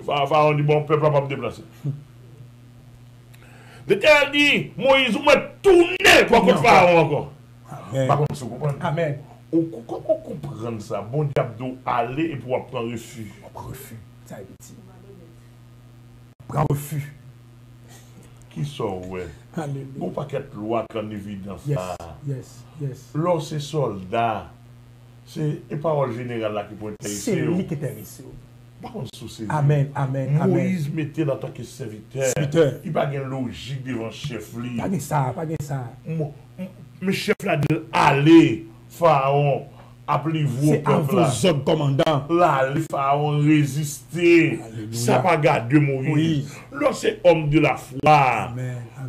Pharaon dit bon, peuple va me déplacer. L'Éternel dit, Moïse, on m'a tourné pour contre Pharaon encore. Amen. Par contre, vous comprenez? Amen. Comment comprendre ça? Bon diable doit aller et pouvoir prendre refuge. Refus. Ça est petit. Prends refus. Qui sort, ouais? Alléluia. Bon paquet de loi qu'en évidence. Yes. Lors ces soldats, c'est les paroles générales là qui vont être C'est lui qui était ici. Par contre, souci. Amen. Moïse mettait en tant que serviteur. Il n'y a pas de logique devant le chef. Pas de ça. Mais chef là de aller, Pharaon, C'est à vos autres commandants. Là, les pharaons résistaient. Ça va garder Moïse. Là, c'est homme de la foi.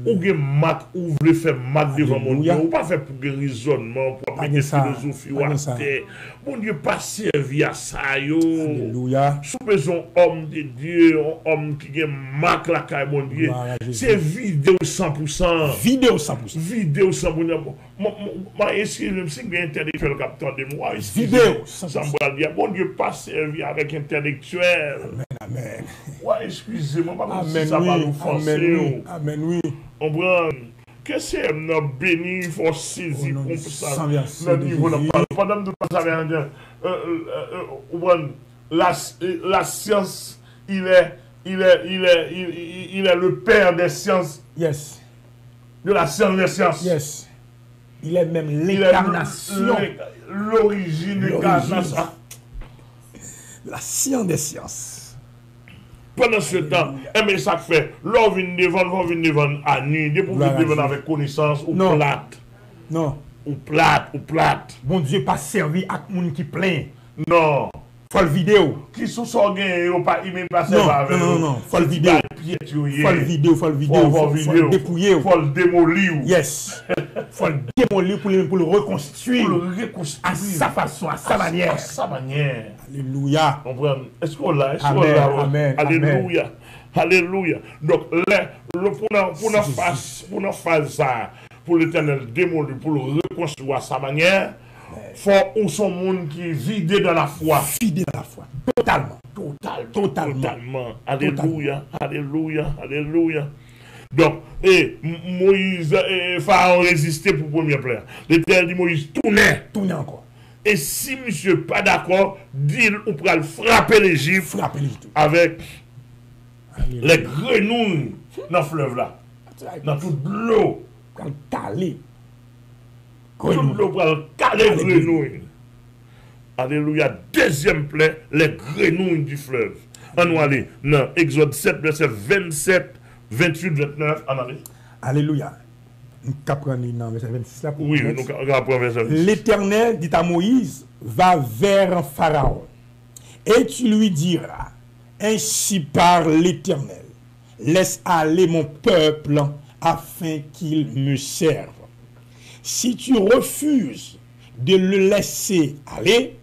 Ou bien mat, ou voulez faire mat devant mon Dieu. Ou pas faire pour des raisonnements, pour appliquer des philosophies ou à terre. Mon Dieu, pas servi à ça, yo. Alléluia. Sous besoin homme de Dieu, homme qui a mat la caille, mon Dieu. C'est vidéo 100%. Vidéo 100%. Vidéo 100%. Moi, excusez-moi, si bien intellectuel capteur de moi. Vidéo 100%. Ça me dire, bon Dieu, pas servi avec intellectuel. Amen, amen. Ouais, excusez-moi, pas amen, si ça va oui, nous forcer. Amen, oui. Amen, oui. On prend. Qu'est-ce que c'est notre béni, il faut saisir comme ça. Le niveau n'a pas. Pendant que nous passons la science, il est le père des sciences. Yes. De la science des sciences. Yes. Il est même l'incarnation. L'origine de la science des sciences. Pendant ce temps, mais ça fait, l'on vient devant à nuit, des pour devant avec connaissance ou plate. Non. Ou plate. Bon Dieu, pas servi à monde qui plaint. Non. Faut le vidéo. Qui sont sortis, ou pas, il même pas servir. Non. Faut le vidéo. Faut le vidéo. Faut le dépouiller. Faut le démolir. Yes. Faut le démolir pour le reconstruire. À sa façon, à sa manière. Alléluia. Est-ce qu'on l'a? Amen. Alléluia. Alléluia. Donc, pour nous faire ça, pour l'Éternel démolir, pour le reconstruire à sa manière, faut ou son monde qui est vidé dans la foi. Vidé dans la foi. Totalement. Alléluia. Donc, Moïse et Pharaon résistaient pour le premier plaire. L'Éternel dit Moïse, tournez encore. Et si monsieur pas d'accord, dit ou pour le frapper l'Égypte avec les grenouilles dans le fleuve là. Dans toute l'eau. Toute l'eau pour le caler grenouilles. Alléluia. Deuxième plaie, les grenouilles du fleuve. On va aller dans Exode 7, verset 27, 28, 29. On aller. Alléluia. Nous apprenons dans verset 26 là. Oui, nous apprenons verset 26. L'Éternel dit à Moïse, va vers Pharaon et tu lui diras, ainsi parle l'Éternel, laisse aller mon peuple afin qu'il me serve. Si tu refuses de le laisser aller,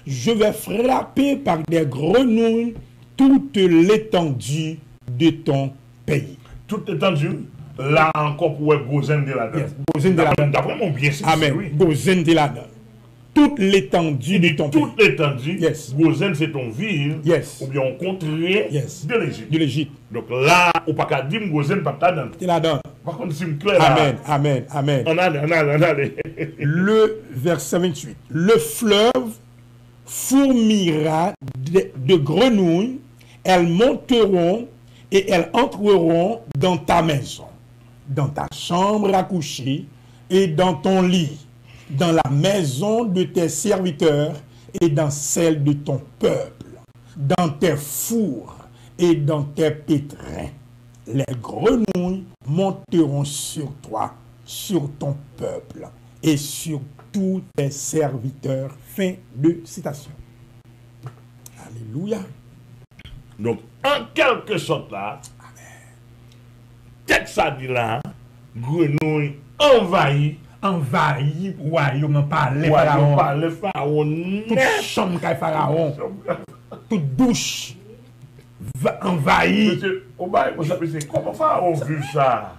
je vais frapper par des grenouilles toute l'étendue de ton pays. Toute l'étendue, là encore pour Gozen de la donne. D'après mon bien sûr. Amen. Oui. Gozen de la donne. Toute l'étendue de ton pays. Toute l'étendue, yes. Gozen c'est ton ville, yes. Ou bien on contrée yes. de l'Égypte. De l'Égypte. Donc là, ou pas qu'à dire Gozen pas ta donne. Tu la donnes. Par contre, c'est clair. Amen. On allait. Le verset 28. Le fleuve fourmillera de grenouilles, elles monteront et elles entreront dans ta maison, dans ta chambre à coucher et dans ton lit, dans la maison de tes serviteurs et dans celle de ton peuple, dans tes fours et dans tes pétrins. Les grenouilles monteront sur toi, sur ton peuple et sur tous tes serviteurs. Fin de citation. Alléluia. Donc, en quelque sorte là, texte ça dit là, grenouille envahi, royaume par les pharaons, toute chambre qu'a pharaon, toute douche envahie. Comment pharaon vu ça?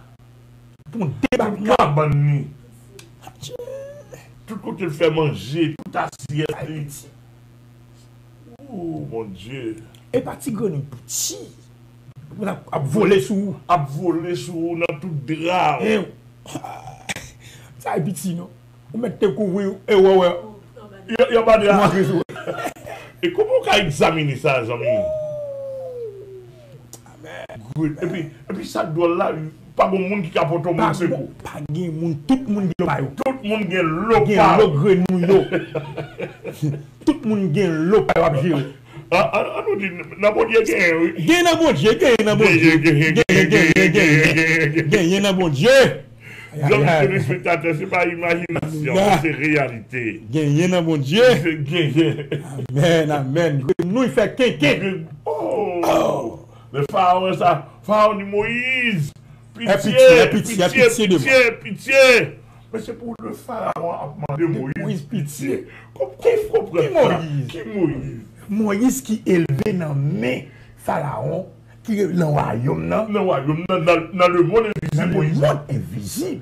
Pour débarquer. Tout côté le fait manger, tout assiette. Oh mon Dieu. Et parti grenouille petit. A volé sous. Dans tout drap. Ça est petit, non? On met tes couvrir. Et ouais. Il y a pas de là. Et comment on peut examiner ça, les amis? Amen. Et puis ça doit là. Pas bon monde qui capote au monde secours. Pas de monde, tout le monde gagne l'eau. Tout le monde gagne l'eau. Grenouille. Tout le monde gagne l'eau. nous dit, n'a bon Dieu gagne. Gagne n'a bon Dieu. Jean-Michel le spectateur, c'est pas imagination, c'est réalité. Gagné dans mon Dieu. Gagné. Amen, amen. Nous, il fait quelqu'un. Oh! Le pharaon, ça, pharaon de Moïse. Pitié, pitié. Mais c'est pour le pharaon à demander Moïse pitié. Qui Moïse? Moïse qui est élevé dans mes pharaon, qui est dans le royaume. Dans le monde invisible. Moïse. Monde invisible.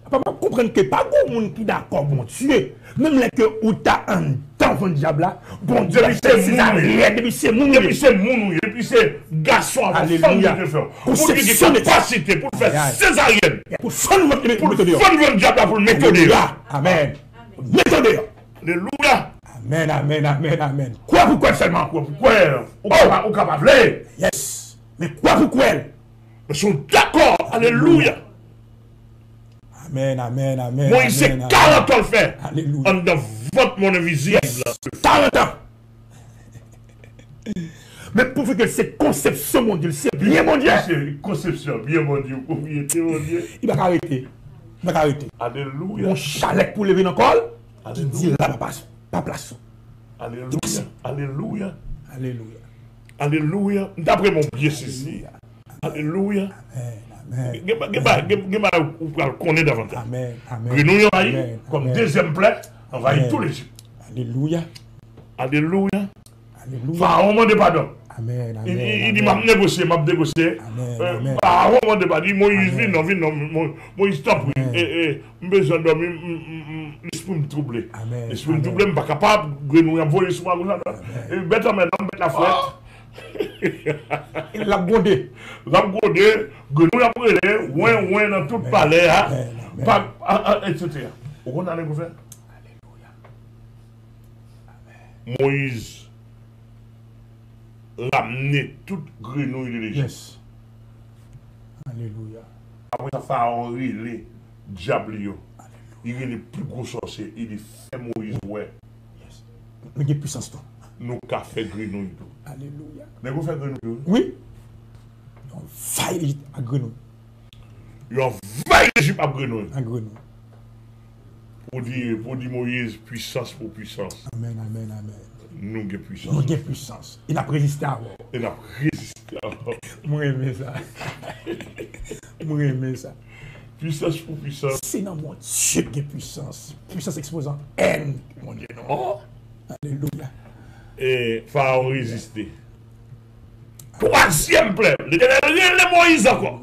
Papa, comprendre que pas beaucoup de monde qui est d'accord, bon Dieu. Même là que où t'as un temps pour le diable là, bon Dieu, depuis c'est moun, depuis c'est garçon avec femme de faire. Pour dire capacité pour faire césarienne. Pour fondre votre diable pour le mettre dehors. Amen. Mettre dehors. Alléluia. Amen. Quoi pourquoi seulement? Quoi pourquoi? Ou capable. Yes. Mais quoi pourquoi? Ils sont d'accord. Alléluia. Amen. Moïse, c'est 40 ans le fait. Alléluia. Dans votre monde invisible. 40 ans. Mais pour que cette conception, mon Dieu, c'est bien, mon Dieu. C'est conception, bien, mon Dieu. Propriété, mon Dieu. Il va arrêter. Alléluia. Mon chalet pour lever dans le col. Tu dis là, pas place. Alléluia. D'après mon pied, ceci. Alléluia. Vous connaissez davantage. Amen. Grenouille envahit comme deuxième plaie, envahit tous les yeux. Alléluia. Pharaon m'a demandé pardon. Il dit, m'a négocié. Pharaon m'a demandé, Moïse, viens, Moïse, t'en prie. Et besoin de dormir, l'esprit me troubler. L'esprit me troubler, je ne suis pas capable, grenouille, voler sur moi. Et bête maintenant, bête la fouette. Il l'a bondé. Grenouille a brûlé, ouin dans tout le palais, etc. Vous comprenez ce que vous faites? Moïse ramener toute grenouille de l'Égypte. Yes. Alléluia. Après ça, Pharaon relé diable. Il est le plus gros sorcier. Il fait Moïse, ouais. Yes. Nous avons puissance. Nous avons fait grenouille. Alléluia. Nous avons fait grenouille. Oui. Nous avons failli l'Égypte à grenouille. Nous avons failli l'Égypte à grenouille. Pour dire Moïse, puissance pour puissance. Amen. Nous avons puissance. Nous avons puissance. Il a résisté à vous. Moi, j'aime ça. Puissance pour puissance. C'est dans mon Dieu qui est puissance. Puissance exposant haine. Mon Dieu, non. Alléluia. Et Pharaon résisté. Troisième plaie. Le Moïse encore.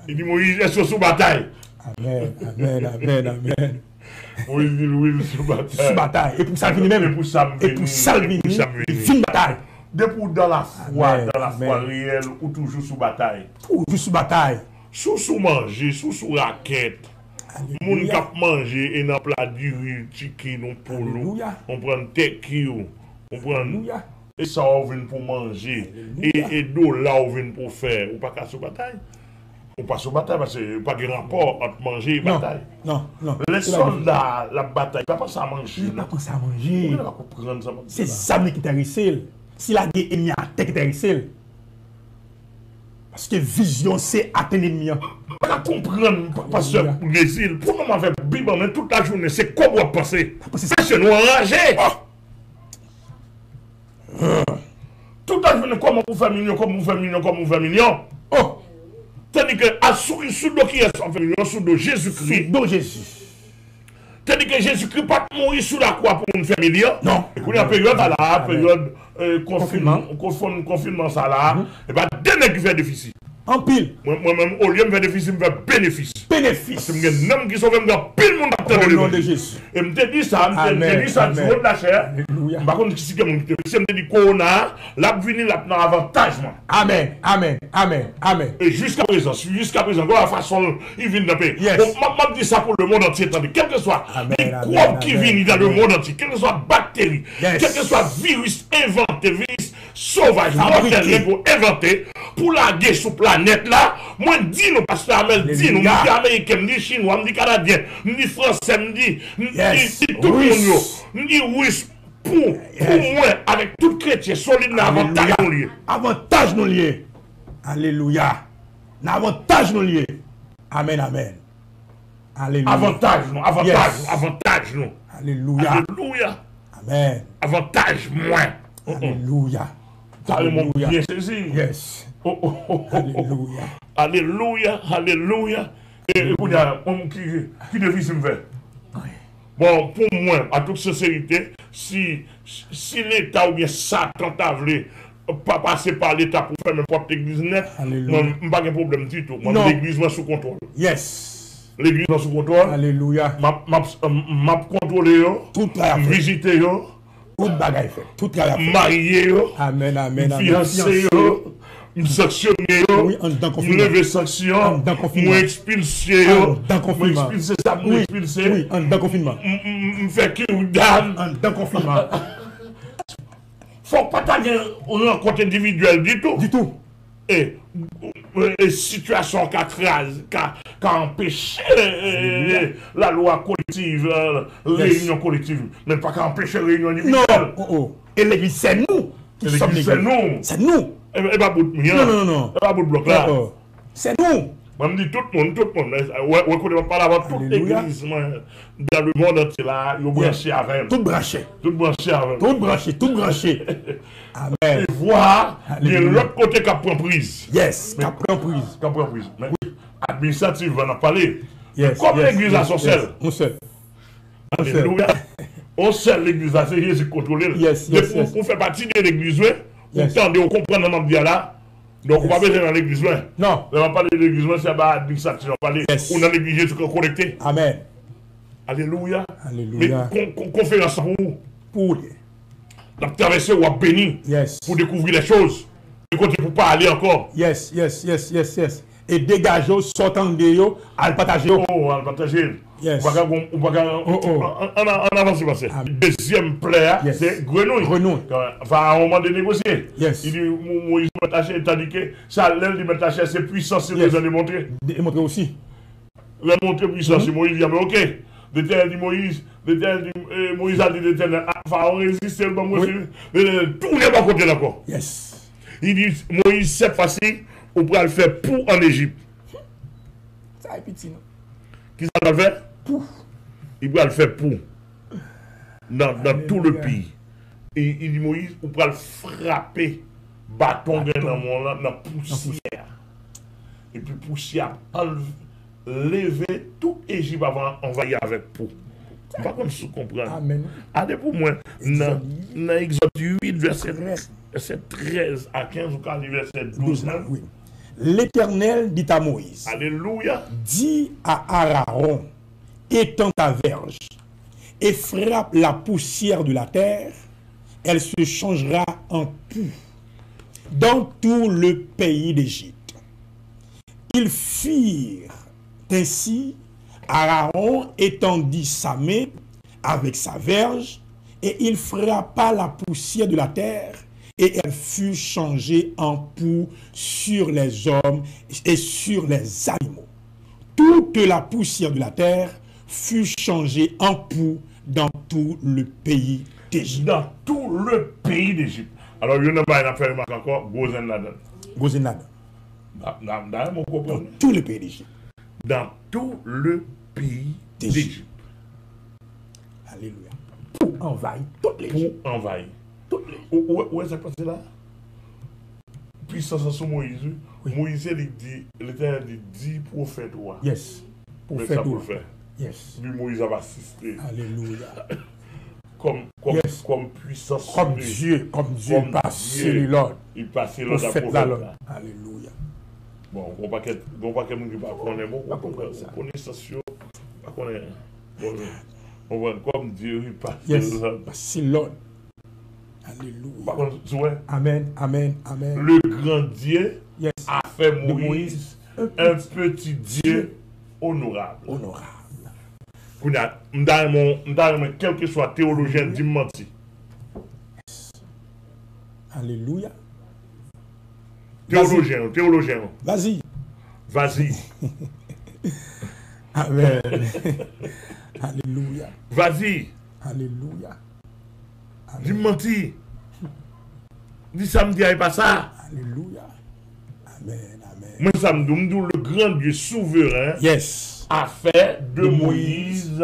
Il dit Moïse est sous bataille. Amen. Moïse dit oui, sous bataille. Et pour ça, il même. Et pour ça, il finit bataille. Depuis dans la foi réelle, ou toujours sous bataille. Sous manger, sous raquette. Moun kap manger et nan plat du riz, chicken, on polo. On prend teki, on prend. Et ça, on vient pour manger. Et d'eau là, on vient pour faire. Ou pas qu'à sous bataille. On passe aux batailles parce qu'il n'y a pas de rapport entre manger et bataille. Non. Les soldats, la bataille, ils ne peuvent pas manger. Ils ne peuvent pas manger. C'est ça qui t'intéresse. Si la guerre est mise à tête qui t'intéresse. Parce que vision, c'est atteindre l'ennemi. On va comprendre, pasteur Brésil, pour nous faire Bible toute la journée, c'est quoi vous pensez? C'est nous enrager. Toute la journée, comment vous faites million? Oh! Tandis que à sous qui est sous Jésus-Christ. Tandis que Jésus-Christ pas mourir sous la croix pour nous faire million. Non. Et pour la période à la période confinement ça là, et bien dès qui fait déficit. En pile. Moi-même, au lieu de faire déficit, je fais bénéfice. Parce que je suis un homme qui sauve, je pile mon acteur de nom de Jésus. Et je me dis ça, du haut de la chair. Par contre, si je me dis Corona, là, venir là, dans l'avantage. Amen. Et jusqu'à présent, de la façon, il vient de paix. Je dis ça pour le monde entier. Quel que soit les croix qui viennent dans le monde entier, quelle que soit bactérie, quel que soit virus inventé, virus sauvage, mortel, inventé, pour la guerre sur la planète là, moi dis nous, pasteur Amel, dis nous, je dis américain, je dis chinois, je dis canadien, je dis français, je dis tout le monde, je dis russe, pour moi, avec tout chrétien solide, l'avantage nous lié. Avantage nous lié. Alléluia. L'avantage nous lié. Amen. Alléluia. Avantage, nous. Avantage, Yes. nous. Avantage, nous. Alléluia. Alléluia. Amen. Avantage, moins. Alléluia. Ça, le monde Alléluia. bien saisi. Yes. Alléluia. Alléluia. Alléluia. Alléluia. Et il y a un homme qui devait se faire. Bon, pour moi, à toute sincérité, si l'État ou bien Satan t'a voulu pas passer par l'État pour faire mes propres églises nettes, Alléluia. moi, je n'ai pas de problème du tout. Moi, Non. l'église est sous contrôle. Yes. L'église est sous contrôle. Alléluia. M'a contrôlé, Tout travail fait. visiter, Tout bagage fait. Tout travail fait. marié, Amen, amen, amen. fiancé, sanctionné, Oui, en dedans me confinement. lever sanction, dedans confinement. me expulsé, En dedans confinement. me expulsé ça, me Oui, expulsé, oui, en dedans confinement. me fait qu'il ou dame. En dedans confinement. Faut pas t'aller une rencontre individuelle du tout. Du tout. Et situation qui a empêché la loi collective, réunion collective, mais pas qui a empêché la réunion Non. individuelle. Oh. Et l'église, c'est nous qui sommes L'église, l'église. c'est nous. C'est nous. Et pas bout de mien. Non. Et pas bout de bloc là. Oh. C'est nous. Moi, je dis tout le monde. Ouais, écoutez, on parle avant toute Alléluia. l'église dans le monde entier là, ils ont branché avec. Tout branché. Tout branché avec. Tout branché. Tout branché. Amen. Et voir, il y a Alléluia. l'autre côté qui a pris prise. Yes. Qui prend prise. Qui a pris prise. Mais administrativement, on a parlé. Yes. Comme yes, l'église yes, à son yes. seul. On seul. Alléluia. On sait l'église à c'est Jésus contrôlé. Yes, yes, yes. On fait partie de l'église, ouais. Yes. Autant de comprendre dans le là. Donc, on va pas besoin dans l'église, ouais. Non. On va parler de l'église, c'est pas administratif, on va parler. Yes. On a l'église Jésus connecté. Amen. Alléluia. Alléluia. Mais conférence pour vous. Pour. La traversée ou à béni Yes. pour découvrir les choses. Du côté pour pas aller encore. Yes. Et dégager, sortant de yo, à le partager. Oh, on va partager. Yes. On avance sur ça. Deuxième player, Yes. c'est Grenouille. Grenouille. Enfin, à un moment de négocier. Yes. Il dit, Moïse m'a taché, tandis que ça, l'aile de taché, c'est puissance, c'est Yes. besoin de montrer. Et montrer aussi. La montrer puissance, Moïse dit, mais ok. L'Éternel dit Moïse, Moïse a dit l'Éternel, Pharaon résiste, tout n'est pas côté d'accord. Yes. Il dit, Moïse, cette fois-ci, on pourra le faire pour en Égypte. Ça est petit, non? Qui ça va le faire? Pour. Il pourra le faire pour. Dans tout le Alléluia. pays. Et il dit, Moïse, on pourra le frapper, bâton dans la poussière. Et puis poussière, lever tout Égypte avant d'envahir avec pour. Pas comme ça comprendre. Amen. Allez pour moi, dans Exode 8, verset 13 à 15, ou quand verset 12. Oui. L'Éternel dit à Moïse, Alléluia. dis à Aaron, étends ta verge et frappe la poussière de la terre, elle se changera en poux dans tout le pays d'Égypte. Ils firent ainsi. Aaron étendit sa main avec sa verge et il frappa la poussière de la terre et elle fut changée en poux sur les hommes et sur les animaux. Toute la poussière de la terre fut changée en poux dans tout le pays d'Égypte. Dans tout le pays d'Égypte. Alors, il y a une affaire encore, Gozen là-dedans. Gozenad. Dans mon copain. Dans tout le pays d'Égypte. Dans tout le pays d'Égypte. Alléluia. Pour envahir toutes les Pour envahir. Où est-ce que c'est passé là? Puissance sur Moïse. Oui. Moïse, il dit, l'Éternel dit prophète. Yes. Pour Mais faire ça pour tout. le faire. Yes. Lui, Moïse a assisté. Alléluia. Comme puissance. Comme sur lui. Dieu Comme passait Dieu. l'ordre. Il passait Pour l'autre à faire la prophète. loi. là. Alléluia. Bon, on va pas que monde qui va connaître beaucoup, Pas comprendre ça. connaissance, pas connaître. On voit comme Dieu il passe. Yes. C'est l'ordre. Alléluia. Par contre, tu vois, Amen. Amen. Amen. le grand Dieu Yes. a fait De Moïse Moïse, un petit Dieu honorable. Honorable. Quel que soit théologien, dit menti. Alléluia. Théologien. Vas-y. Vas-y. Amen. Alléluia. Vas-y. Alléluia. Dis menti. Dis samedi, il pas ça. Alléluia. Amen. Amen. Moi, ça me dit, le grand Dieu souverain Yes. a fait de Moïse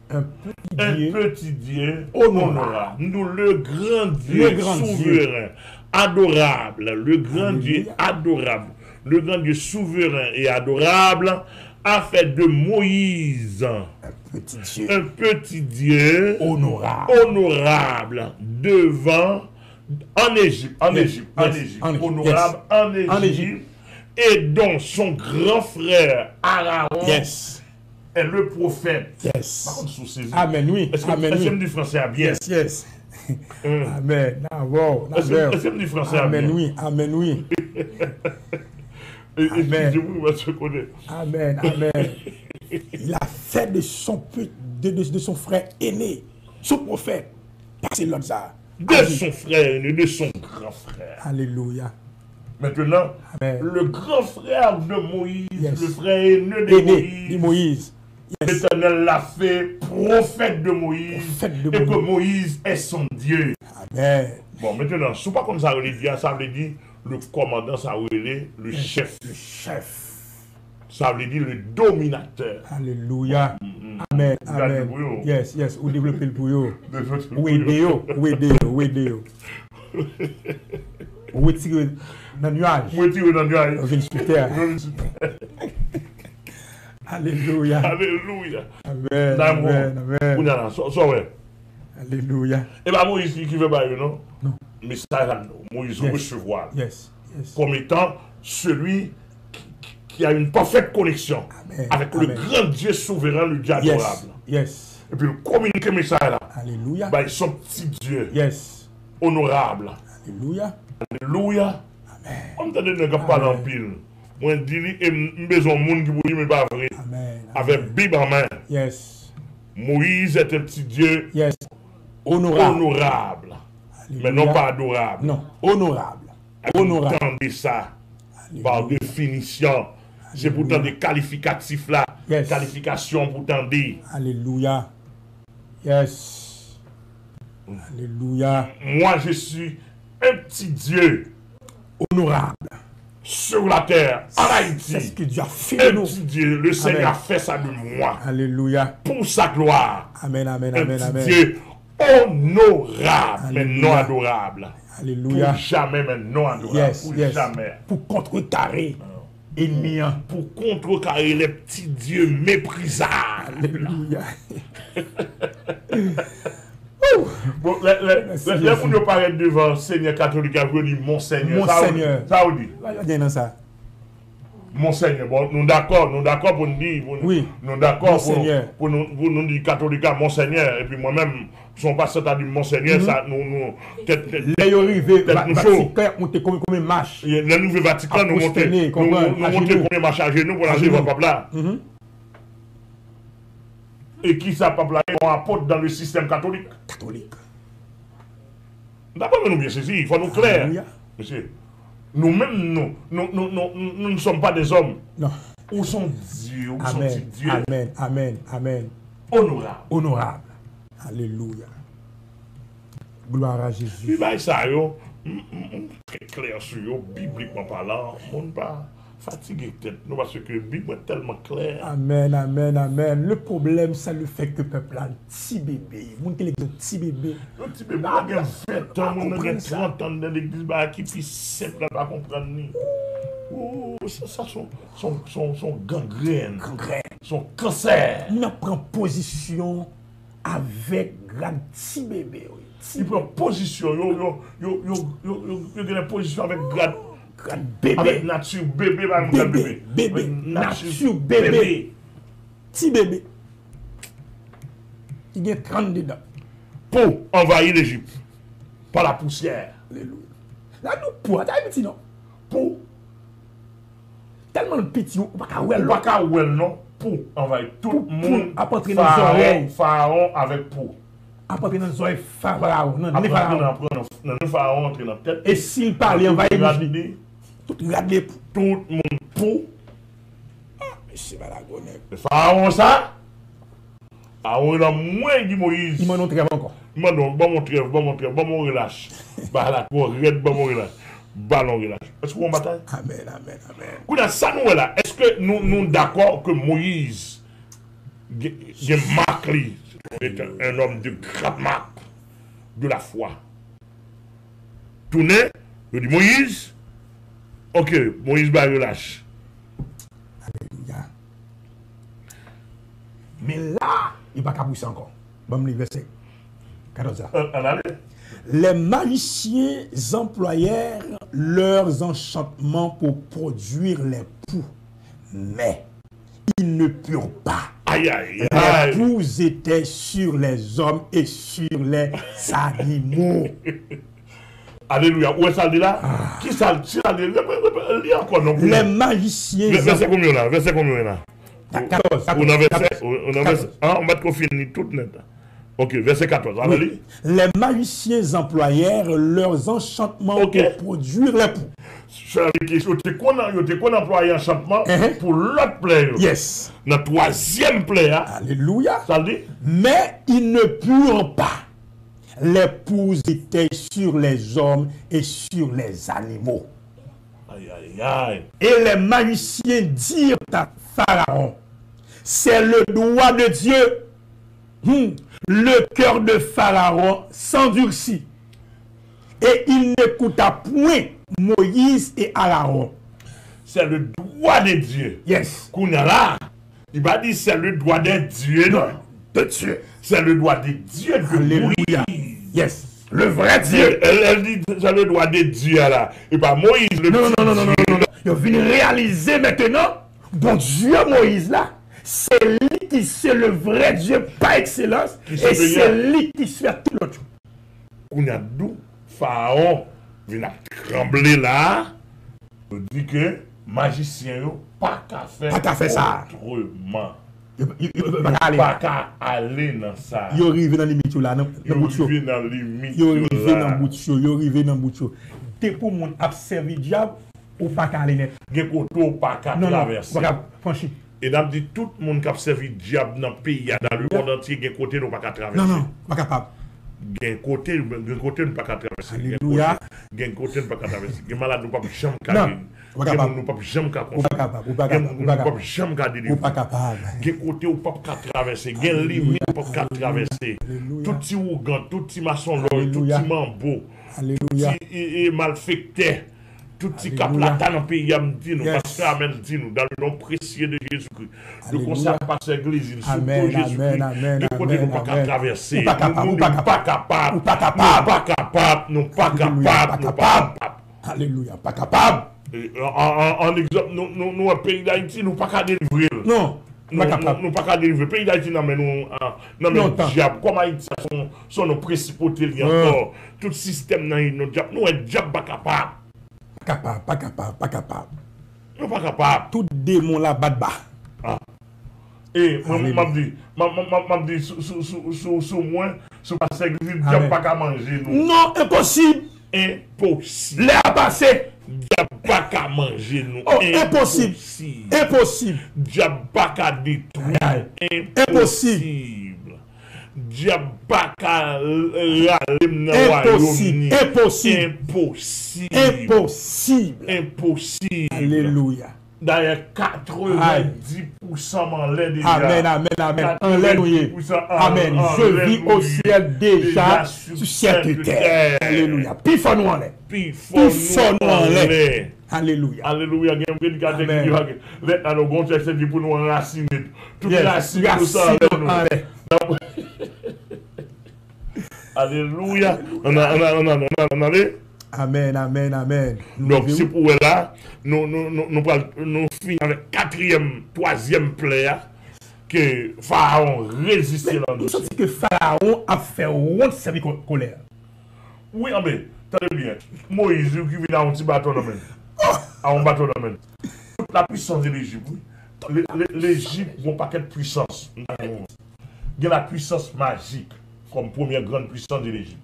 un petit Dieu honorable. Nous, le grand Dieu souverain, adorable, le grand Dieu adorable, le grand Dieu souverain et adorable a fait de Moïse un petit Dieu honorable devant en Égypte, honorable en Égypte, et dont son grand frère Aaron est le prophète. Par contre, Amen, oui. Est-ce que je du français à bien? Yes. Amen. Est-ce que je du français à bien? Amen, oui. Amen, oui. Excusez-moi, je connais. Amen, amen. Il a fait de son frère aîné, son prophète, passer l'autre ça. De son frère aîné, de son grand frère. Alléluia. Maintenant, amen. Le grand frère de Moïse, le frère aîné de Moïse. L'Éternel l'a fait prophète de Moïse, et que Moïse est son Dieu. Amen. Bon, maintenant, si pas comme ça, ça veut dire le commandant, ça veut dire le chef. Le chef. Ça veut dire le dominateur. Alléluia. Amen. Amen. Yes, yes. Ou développer le pouillot. Oui, Déo. Ou tirer dans le nuage. Au Super. Alléluia. Alléluia. Amen. Amen. Alléluia. Et bien, Moïse qui veut pas, non? Non. Mais ça, Moïse recevoir. Yes. Comme étant celui qui a une parfaite connexion avec le grand Dieu souverain, le Dieu adorable. Yes. Et puis, le communiquer message là. Alléluia. Bah, son petit Dieu. Yes. Honorable. Alléluia. Alléluia. Amen. On t'a dit que pas en pile. Moi, je dis, j'ai besoin de monde qui vous dit, mais pas vrai. Amen. Avec Bible en main. Yes. Moïse est un petit Dieu. Yes. Honorable. Mais non pas adorable. Non. Honorable. Honorable. Entendez ça. Alléluia. Par définition. C'est pourtant des qualificatifs là. Yes. Qualifications pourtant dire. Alléluia. Yes. Alléluia. Moi, je suis un petit Dieu. Honorable. Sur la terre, en Haïti. C'est ce que Dieu a fait de nous. Un petit Dieu. Le Seigneur a fait ça de moi. Alléluia. Pour sa gloire. Amen, amen, un amen, petit amen. Dieu honorable, Alléluia. mais non adorable. Alléluia. Pour jamais, mais non adorable. Yes, pour yes. jamais. Pour contrecarrer ennemi. Pour contrecarrer les petits dieux méprisables. Alléluia. Bon, les gens qui paraissent devant le Seigneur catholique, ils disent Monseigneur. Monseigneur. Ça vous dit? Bien dans ça. Monseigneur, bon, nous d'accord pour nous dire, oui. Nous d'accord pour nous dire catholique, Monseigneur, et puis moi-même, son pasteur a dit Monseigneur, ça nous les arrivés, Vatican, on te comme marche. Le nouveau Vatican, nous montrons combien marche à genoux pour la suivre au peuple là. Et qui ça, peuple là, on apporte dans le système catholique. D'abord, nous bien saisi, il faut nous clair. Monsieur. Nous-mêmes, nous ne sommes pas des hommes. Non. Où sont Dieu? Où sont Dieu? Amen, amen, amen. Honorable. Alléluia. Gloire à Jésus. Puis, bah, ça, très clair sur eux, bibliquement parlant, on ne pas fatigué tête, nous, parce que la Bible est tellement claire. Amen, amen, amen. Le problème, ça le fait que le peuple a un petit bébé. Mon qui est un petit bébé. Un petit bébé, il a 20 ans, il a 30 ans dans l'église, qui est plus simple à comprendre. Ça, son gangrène. Son cancer. Il prend position avec un petit bébé. Il prend position, il a position avec grade bébé. Avec nature bébé, bébé. Nature bébé. Petit bébé. Il y a 30 dedans. Pour envahir l'Égypte. Par la poussière. Alléluia. Là, nous, pour, t'as petit, non? Pour. Tellement de petit, on va pas non? Pour envahir tout le monde. À porter dans les oreilles. Pharaon avec pour. À porter dans les oreilles, Pharaon. Non, le Pharaon entre dans la tête. Et s'il parle, on va y tout regarder tout le monde pour. Ah, mais c'est pas la gonne. Le Pharaon, ça. Pharaon, il a moins dit Moïse. Il m'a montré encore. Il m'a montré, bon relâche. Bah, la cour, red, bon relâche. ballon relâche. Est-ce qu'on bataille? Amen, amen, amen. Quand ça nous est là, est-ce que nous d'accord que Moïse est marque lui, est un homme de grande marque de la foi? Tourner, je dis Moïse, ok, Moïse va relâche. Alléluia. Mais là, il va pas pousser encore. Bon, le verset 14. Les magiciens employèrent leurs enchantements pour produire les poux, mais ils ne purent pas. Aïe, aïe, Les aïe. poux étaient sur les hommes et sur les animaux. Alléluia. Où est ça dit là? Qui ça dit? Lis encore non plus. Les magiciens. Verset combien là? Verset combien là? 14. On a verset. On va te finir tout net. Ok, verset 14. Oui. Les magiciens employèrent leurs enchantements Ok. pour produire les poux. Yo te qu'on employé enchantement pour l'autre player. Yes. Dans le troisième player, Alléluia. ça dit? Mais ils ne purent pas. Les poux étaient sur les hommes et sur les animaux. Aïe, aïe, aïe. Et les magiciens dirent à Pharaon, c'est le doigt de Dieu. Le cœur de Pharaon s'endurcit. Et il n'écouta point Moïse et Aaron. C'est le doigt de Dieu. Yes. Qu'on a là, il va dire c'est le doigt de Dieu, non? De Dieu. C'est le doigt de Dieu de Alléluia. Moïse. Yes. Le vrai Dieu. Elle dit c'est le doigt de Dieu là. Et pas Moïse, le Non, petit non, non, non, non, Dieu. non, non. Il vient réaliser maintenant, bon Dieu Moïse là, c'est lui qui c'est le vrai Dieu par excellence. Qui Et se c'est fait lui qui se fait tout l'autre. Qu'on a d'où Pharaon vient trembler là. Il dit que magicien yo pas qu'à faire. Pas qu'à faire ça. Autrement. Il va aller. Pas qu'à aller dans ça. Il arrive dans le limite là, dans Il le bout de arrive dans la limite. il arrive là. dans le bout de il arrive dans le bout de T'es pour mon observer diable ou pas qu'à aller net. Gen koto pas qu'à Non, non, traverser. pas franchi. Et n'a dit tout le monde qui a servi diable dans le pays, dans le monde entier, gen côté nous pas qu'à traverser. Non, non, pas capable. Gen côté nous pas qu'à traverser. Alléluia. Gen côté nous pas qu'à traverser. Gen malade nous pas jamais qu'à Non, guérir. pas Gen capable. nous pas jamais qu'à Ou pas capable, ou pas Gen capable, ou nous pas pas capable. jamais qu'à Ou délivrer. pas capable. Gen côté ou pas qu'à traverser. Gen limite pas qu'à traverser. Alléluia. Tout petit ougan, tout petit maçon l'oeil, tout Alléluia. petit mambo, Alléluia. et malfecté. Tout petit Alléluia. caplata dans le pays, il me dit nous, Yes. parce que Amen dit nous, dans le nom précieux de Jésus-Christ. Le Alléluia. conseil passe l'église, il Amen, surtout Jésus-Christ. amen, amen, Le côté nous pas amen, qu'à amen. traverser. Ou pas capable, Nous ou pas pas capable. capable. Ou pas capable. Nous pas capable. Nous pas Alléluia, capable. pas Nous pas capable. capable. Alléluia, pas capable. En exemple, nous, un pays d'Haïti, nous pas qu'à délivrer. Non, pas capable. Nous pas qu'à délivrer. Pays d'Haïti, non, mais nous, Longtemps. diable. Comme Haïti, sont nos principautés, il y a encore. Tout le système, nous, diable, nous, un diable pas capable. Pas capable, pas capable, pas capable. Nous pas capable. Tout démon là bat bas. Et moi, Alléluia. m'a dit, sous moi, sous ma sécurité, Amen. diable pas qu'à manger, nous. Non, impossible. Impossible. L'air passé. Diable pas qu'à manger, nous. Oh, impossible. Impossible. Diable pas qu'à détruire. Aïe. Impossible. Diable pas qu'à râler dans le Impossible. royaume. Impossible. Impossible. Impossible. Impossible. Alléluia. D'ailleurs, 90% m'en l'air déjà. Amen, amen, amen. Alléluia. 90% Amen. Je vis au ciel déjà sur cette terre. Alléluia. Puis faut nous en l'air. Puis Puis faut nous en l'air. Alléluia. Alléluia. Il y a un prédicateur qui Amen. dit que dans le bon texte, c'est pour nous enraciner. Tout Yes. racine, tout ça. Racine avec nous. en l'air. Alléluia. On a allé. Amen, amen, amen. Donc, si pour là, nous finissons avec troisième player que Pharaon résistait dans le Nous dossier. sentons que Pharaon a fait honte sa colère. Oui, mais, tenez bien. Moïse qui vient dans un petit bateau dans un bateau dans toute la puissance de l'Égypte. L'Égypte n'a pas quelle puissance. Il y a la puissance magique comme première grande puissance de l'Égypte.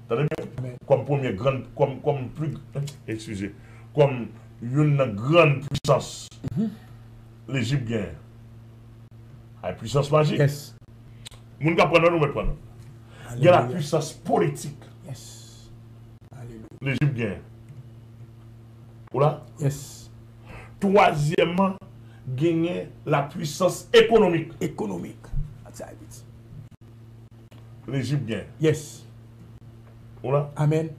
T'as bien? Comme première grande, comme plus, excusez, comme une grande puissance. L'Égypte gagne. La puissance magique. Yes. Moun ka prendre nous mettre prendre. Il y a la puissance politique. Yes. Alléluia. L'Égypte gagne. Voilà. Yes. Troisièmement, gagner la puissance économique. Économique. That's it. L'Égypte gagne. Yes. Voilà. Amen.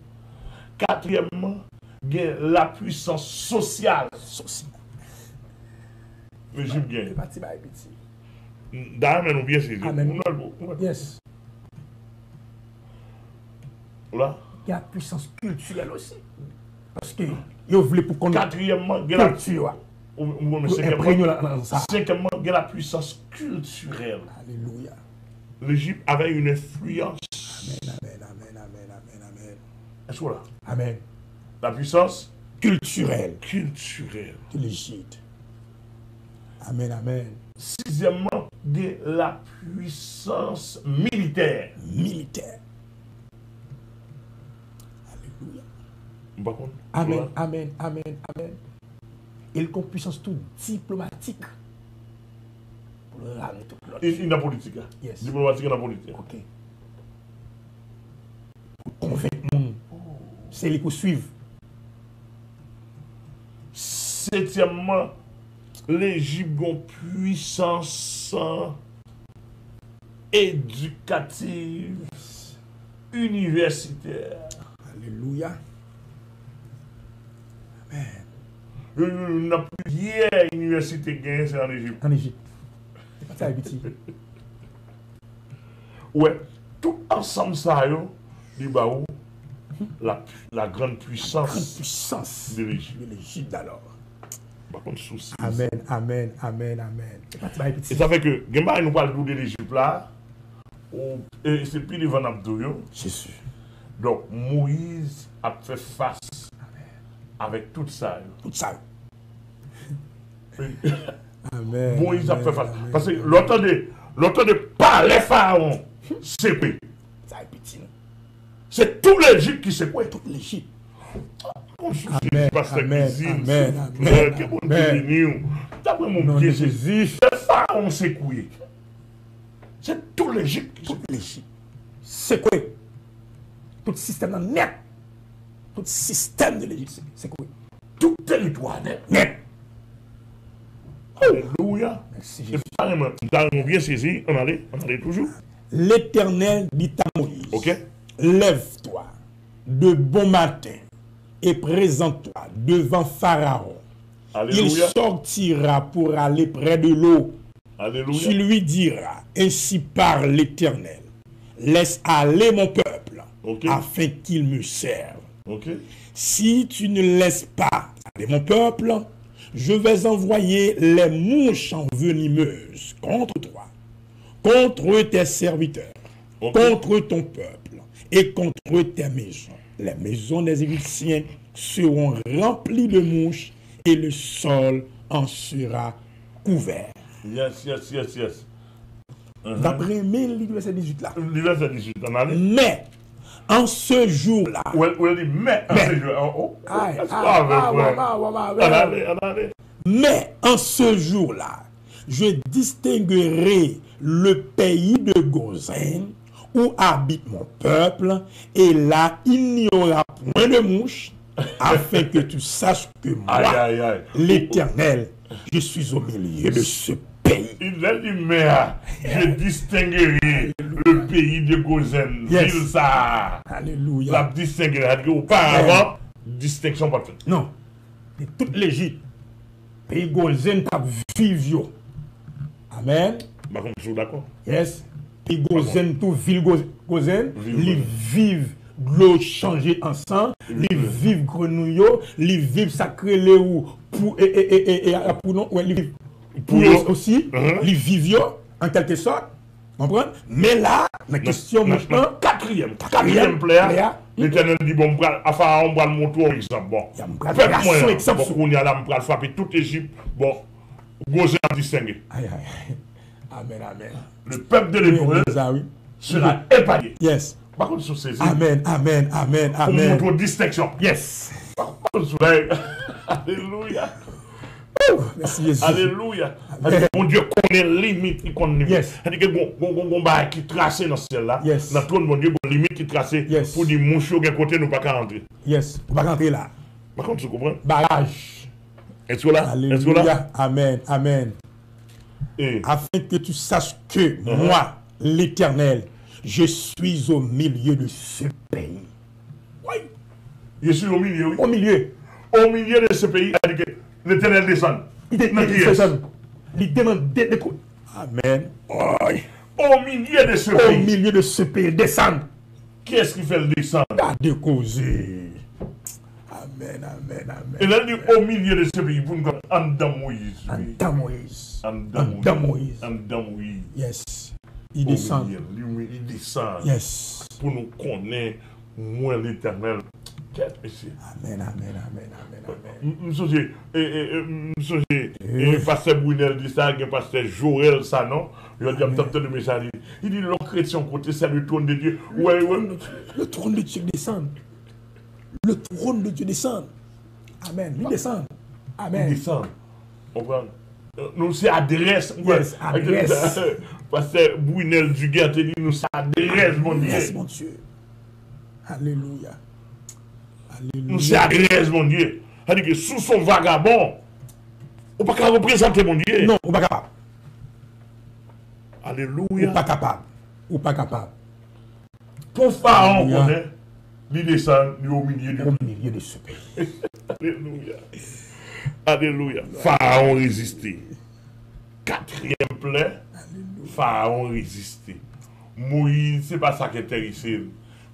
Quatrièmement, gagner la puissance sociale. Social. L'Égypte gagne. Parti by petit. D'ailleurs, nous bien saisi. Amen. Yes. Voilà. Il y a la puissance culturelle aussi. Parce que vous voulez pour qu'on Quatrièmement, gagner la culture. cinquièmement, gagner la puissance culturelle. Alléluia. L'Égypte avait une influence. Amen. Est-ce que là? Amen. La puissance Culturelle culturelle. de l'Égypte. Amen. Sixièmement, de la puissance militaire. Militaire. Alléluia. Par contre, Amen. voilà. Et une puissance tout diplomatique. Pour le ramener tout l'autre. Il y a politique. Yes. Diplomatique et la politique. Ok. Pour convaincre le monde. C'est les qui suivent. Septièmement, l'Égypte a une puissance éducative, universitaire. Alléluia. Amen. La première université gagnée, c'est en Égypte. En Égypte. C'est pas ça, Haïti. Ouais, tout ensemble, ça, yo, dit bah, où, la grande puissance Puissance de l'Égypte. de l'Égypte alors. Par contre, souci. Amen. C'est pas ça, Et Haïti. ça fait que, Gemba, nous parle de l'Égypte là, et c'est plus devant Abdouyo. Jésus. Donc, Moïse a fait face avec tout ça. Yo. Tout ça. Amen. Moïse a fait face. Parce que l'autre de parler Pharaon, c'est quoi? Ça, Haïti. C'est tout l'Égypte qui sait quoi? Toute l'Égypte. Amen. D'après mon pied, Jésus. le Pharaon c'est quoi? C'est tout l'Égypte qui sait. Toute l'Égypte. C'est quoi? Tout système dans net. Tout système de l'Égypte. C'est quoi? Tout territoire net. Net. Alléluia. Merci, Et Jésus. carrément, nous avons bien saisi. On allait toujours. L'Éternel dit à Moïse. Ok? Lève-toi de bon matin et présente-toi devant Pharaon. Il Alléluia. sortira pour aller près de l'eau. Tu Alléluia. lui diras, ainsi parle l'Éternel. Laisse aller mon peuple, Ok. afin qu'il me serve. Ok? Si tu ne laisses pas aller mon peuple, je vais envoyer les mouches envenimeuses contre toi, contre tes serviteurs, Ok. contre ton peuple et contre tes maisons. Les maisons des Égyptiens seront remplies de mouches et le sol en sera couvert. Yes. D'après Mélie, verset 18 là. Verset 18. On allait. Mais en ce jour-là, Où elle dit, mais. Aïe, C'est pas vrai. On allait. mais en ce jour-là, je distinguerai le pays de Gozen où habite mon peuple, et là il n'y aura point de mouches, afin que tu saches que moi, Aïe. l'Éternel, je suis au milieu de ce pays. Il a dit, mais je distinguerai le pays de Gozen. Yes. Ville ça. Alléluia. La distinguerai. Auparavant, distinction pas faite. Non, de toute l'Égypte, pays Gozen t'a vivre. Amen. Par contre, je suis d'accord. Yes. Pays Gozen, tout ville Gozen, Ville ils Gozen. vivent de l'eau changée ensemble, ils vivent grenouilles, ils vivent sacré les ou pour pour non, ouais, ils vivent pour Pour aussi, ils vivent en quelque sorte. Comprenez? Mais là, la question maintenant, Quatrième player, l'Éternel dit, bon, à Pharaon, on va le montrer un exemple. Bon, Il y a un peuple exemple. bon, on y a là, on va frapper toute l'Égypte. Bon, Gozen a distingué. Aïe. Amen. Le peuple de l'Hébreu Oui. sera épargné. Yes. Par contre, sur ces Amen. pour montrer distinction. Yes. Par contre, sur Alléluia. Merci Jésus. Alléluia. Mon Dieu connaît limite, il connaît limite. Yes. C'est-à-dire que bon bail qui tracé dans celle-là. Yes. Dans tout le monde, mon Dieu, bon limite qui tracé Yes. pour dire mon chou, quel côté nous pas qu'à rentrer. Yes. On va rentrer là. Par contre, tu comprends? Barrage. Est-ce que là? Est-ce que là? Alléluia. Amen. Amen. Et, Afin que tu saches que moi, l'Éternel, je suis au milieu de ce pays. oui. Je suis au milieu, oui. Au milieu. Au milieu de ce pays, l'Éternel descend. Il demande d'écoute. Amen. Oui. Au milieu de ce Au pays. milieu de ce pays, descendre. Qui est-ce qui fait le descendre? À décauser. Amen, amen, amen. Et là, il dit au milieu de ce pays, pour nous dire, en dedans Moïse. En dedans Moïse. En dedans Moïse. En dedans Moïse. Yes. Il descend. Il descend. Yes. Pour nous connaître, moi l'Éternel. Amen, amen, amen, amen, amen. Et pasteur Brunel dit ça, et pasteur Joël, ça non. Il a dit, de message. Il dit, l'homme chrétien côté, c'est le trône de Dieu. Ouais, ouais. Le trône de Dieu descend. Le trône de Dieu descend. Amen. Il descend. Amen. Il descend. Nous, c'est adresse. Yes, adresse. Pasteur Brunel Duguet, dit, nous, c'est adresse, mon Dieu. Yes, mon Dieu. Alléluia. Nous, c'est adresse, mon Dieu. C'est-à-dire que sous son vagabond, on ne peut pas représenter, mon Dieu. Non, on ne peut pas capable. Alléluia. On pas capable. On pas capable. Pour Pharaon, on connaît, il descend au milieu de ce pays. Alléluia. Alléluia. Pharaon résisté. Quatrième plaie, Pharaon résisté. Moïse, c'est pas ça qui intéressé.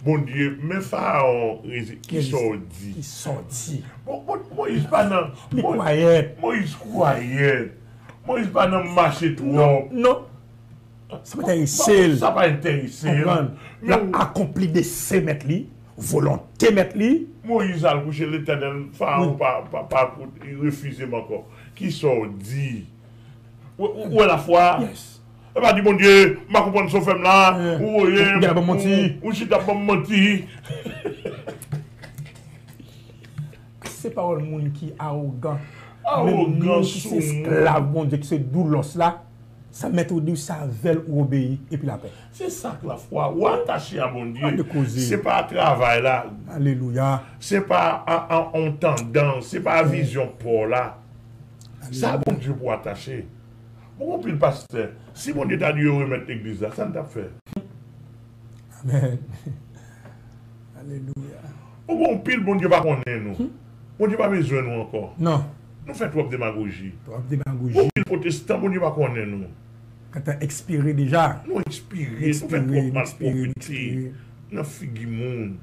Bon Dieu, mais Pharaon résisté. Qui sortit? Qui sortit? Moïse pas dans. Moïse croyait. Moïse pas dans marché trop. Non. Ça va intéresser. Ça va intéresser. Il a accompli des ses mettre li, volonté mettre li. Moïse a couché l'Éternel, Pharaon il refusait encore. Qui sortit? Où est la foi? Yes. Elle m'a dit, mon Dieu, je comprends ce femme là. Il a pas menti. Ou si tu n'as pas menti. C'est pas le monde qui est arrogant. Arrogant, qui c'est esclave, mon Dieu, qui c'est doulos là. Ça met au dit ça veut ou obéir et puis la paix. C'est ça que la foi, ou attaché à mon Dieu. C'est pas un travail là. Alléluia. C'est pas en tendance, c'est pas une vision pour là. Ça, mon Dieu, pour attacher. Pourquoi puis le pasteur, si mon Dieu t'a dit de remettre l'église là, ça ne t'a fait. Amen. Alléluia. Pourquoi pile bon Dieu va connaître nous? Bon Dieu pas besoin de nous encore. Non. Nous faisons trop de démagogie. Trop de démagogie. Le protestant, bon Dieu va connaître nous. Quand tu as expiré déjà. Nous expiré, nous faisons mal profiter. Nous figui monde.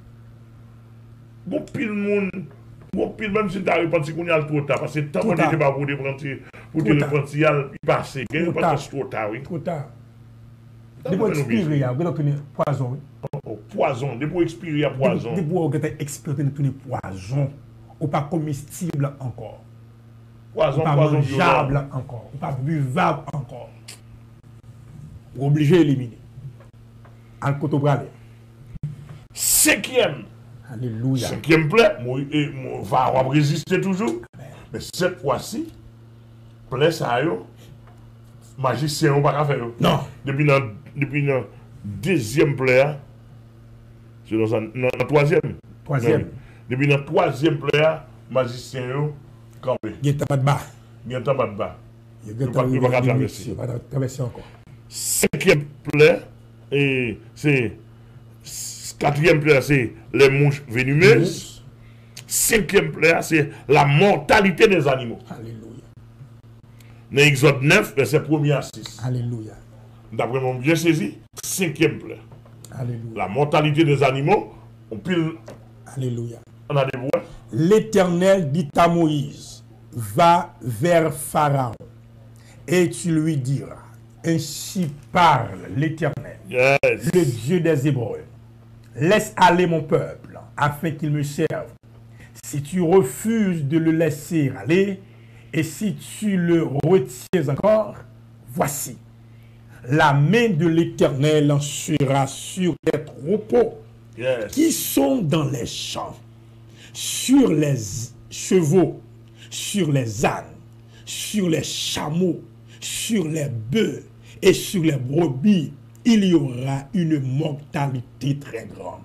Bon pile monde. Bon pile même si tu as répandu qu'on y a trop tard. Parce que tant qu'on n'était pas pour te reprendre, il passe. Il passe trop tard, oui. Trop tard. Depuis expirer, il y a poison. Poison, depuis expirer, il y a poison. Depuis que tu as expiré, il y a poison. Ou pas comestible encore. Poison, ou pas mangeable encore. Ou pas buvable encore. Obligé d'éliminer. En côté bralé. Cinquième. Alléluia. Cinquième plaie, va résister toujours. Amen. Mais cette fois-ci, plaie ça yo, magicien on pas faire. Non. Depuis la deuxième plaie, c'est dans la troisième. Troisième. Depuis la troisième plaie, magicien yo campé. Il n'y a pas de bas. Il n'y a pas de bas. Il n'y a pas de traverser. Pas de traverser encore. Cinquième plaie, et c'est quatrième plaie, c'est les mouches venimeuses. Cinquième plaie, c'est la mortalité des animaux. Alléluia. Dans Exode 9, verset 1er à 6. Alléluia. D'après mon bien saisi, cinquième plaie. Alléluia. La mortalité des animaux, on pile. Alléluia. On a des voix. L'Éternel dit à Moïse, va vers Pharaon et tu lui diras, ainsi parle l'Éternel, le Dieu des Hébreux. Laisse aller mon peuple, afin qu'il me serve. Si tu refuses de le laisser aller, et si tu le retiens encore, voici, la main de l'Éternel sera sur tes troupeaux qui sont dans les champs, sur les chevaux, sur les ânes, sur les chameaux, sur les bœufs et sur les brebis. Il y aura une mortalité très grande.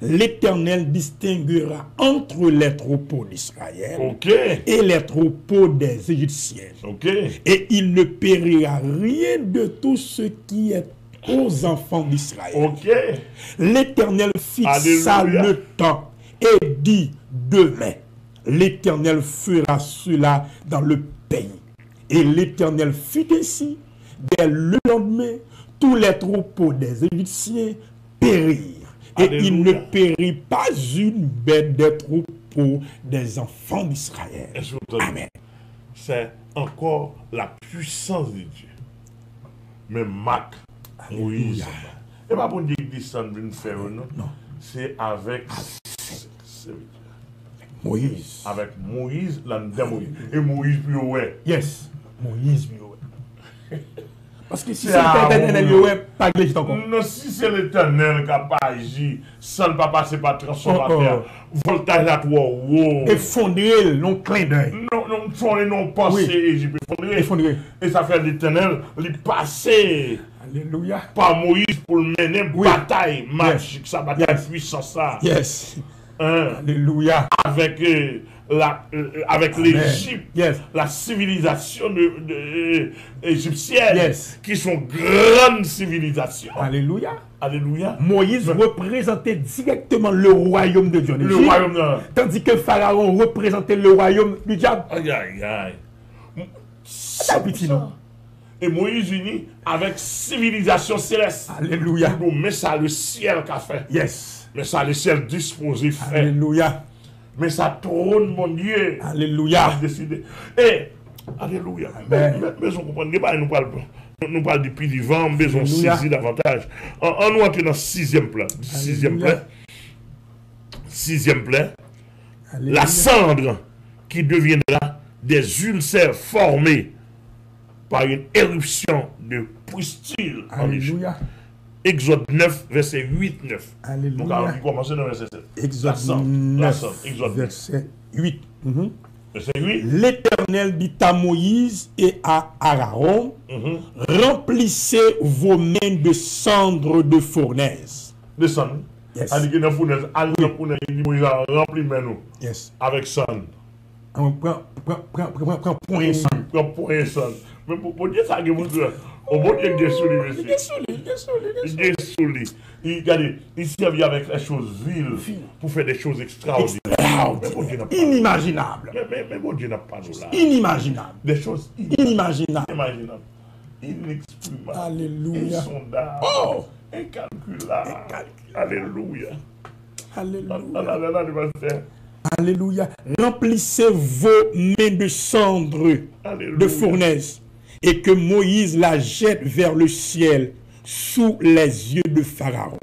L'Éternel distinguera entre les troupeaux d'Israël OK. et les troupeaux des Égyptiens. OK. Et il ne périra rien de tout ce qui est aux enfants d'Israël. OK. L'Éternel fixa Alléluia. le temps et dit demain, l'Éternel fera cela dans le pays. Et l'Éternel fit ainsi. Dès le lendemain, tous les troupeaux des Égyptiens périrent. Et il ne Alléluia. périt pas une bête des troupeaux des enfants d'Israël. Est-ce que vous entendez? Amen. C'est encore la puissance de Dieu. Mais Mac, Moïse, et pas pour dire que descend d'une faire, non? Non. C'est avec Moïse. Moïse, là, dedans Moïse. Et Moïse, puis ouais. Yes. Moïse, oui, ouais. Parce que si C'est c'est à l'éternel, vous. ouais, pas de l'Égypte encore. Non, si c'est l'Éternel qui n'a pas agi, ça ne va pas passer par transformateur. Voltage à toi, wow. Effondrer non clin d'œil. Non, non, fondé, non, passer, Oui. Égypte, effondré. Effondrer. Et ça fait l'Éternel, il passé Alléluia. par Moïse pour le mener Oui. bataille magique, sa bataille Yes. puissance, ça. Yes. Hein, Alléluia. avec avec l'Égypte, Yes. la civilisation égyptienne, Yes. qui sont grandes civilisations. Alléluia. Alléluia. Moïse représentait directement le royaume de Dieu. en Le Égypte, royaume là. Tandis que Pharaon représentait le royaume du diable. Aïe, aïe, aïe. C'est petit, non? Et Moïse uni avec civilisation céleste. Alléluia. Bon, mais ça le ciel qu'a fait. Yes. Mais ça le ciel disposé fait. Alléluia. Mais ça trône, mon Dieu. Alléluia. A décidé. Et, alléluia. Amen. Mais on comprend que nous parlons depuis du vent, mais on Alléluia. saisit davantage. On nous entre dans le sixième plan. Sixième plan. Alléluia. Sixième plan. Alléluia. La cendre qui deviendra des ulcères formés par une éruption de pustule en Égypte. Alléluia. Exode 9, verset 8-9. Alléluia. Donc, on commence dans le verset 7. Exode La cendre, 9, Exode 9. verset 8. Verset 8. L'Éternel dit à Moïse et à Aaron, remplissez vos mains de cendres de fournaise. Descend. Yes. On dit que dans la fournaise, on dit que Moïse a rempli nous Yes. avec sang. Prends point sang. Prends point sang. Mais pour dire ça, que vous dites, au bon Dieu qui est sur lui, monsieur. Il est sous lui. Regardez, il servait avec les choses viles pour faire des choses extraordinaires. Mais bon Dieu n'a pas. Inimaginable. Mais bon Dieu n'a pas nous là. Inimaginable. Des choses Inimaginable. inimaginables, inexprimables, Alléluia. insondables, Oh. incalculables. Alléluia. Alléluia. Alléluia. Remplissez vos mains de cendres Alléluia. de fournaise et que Moïse la jette vers le ciel sous les yeux de Pharaon.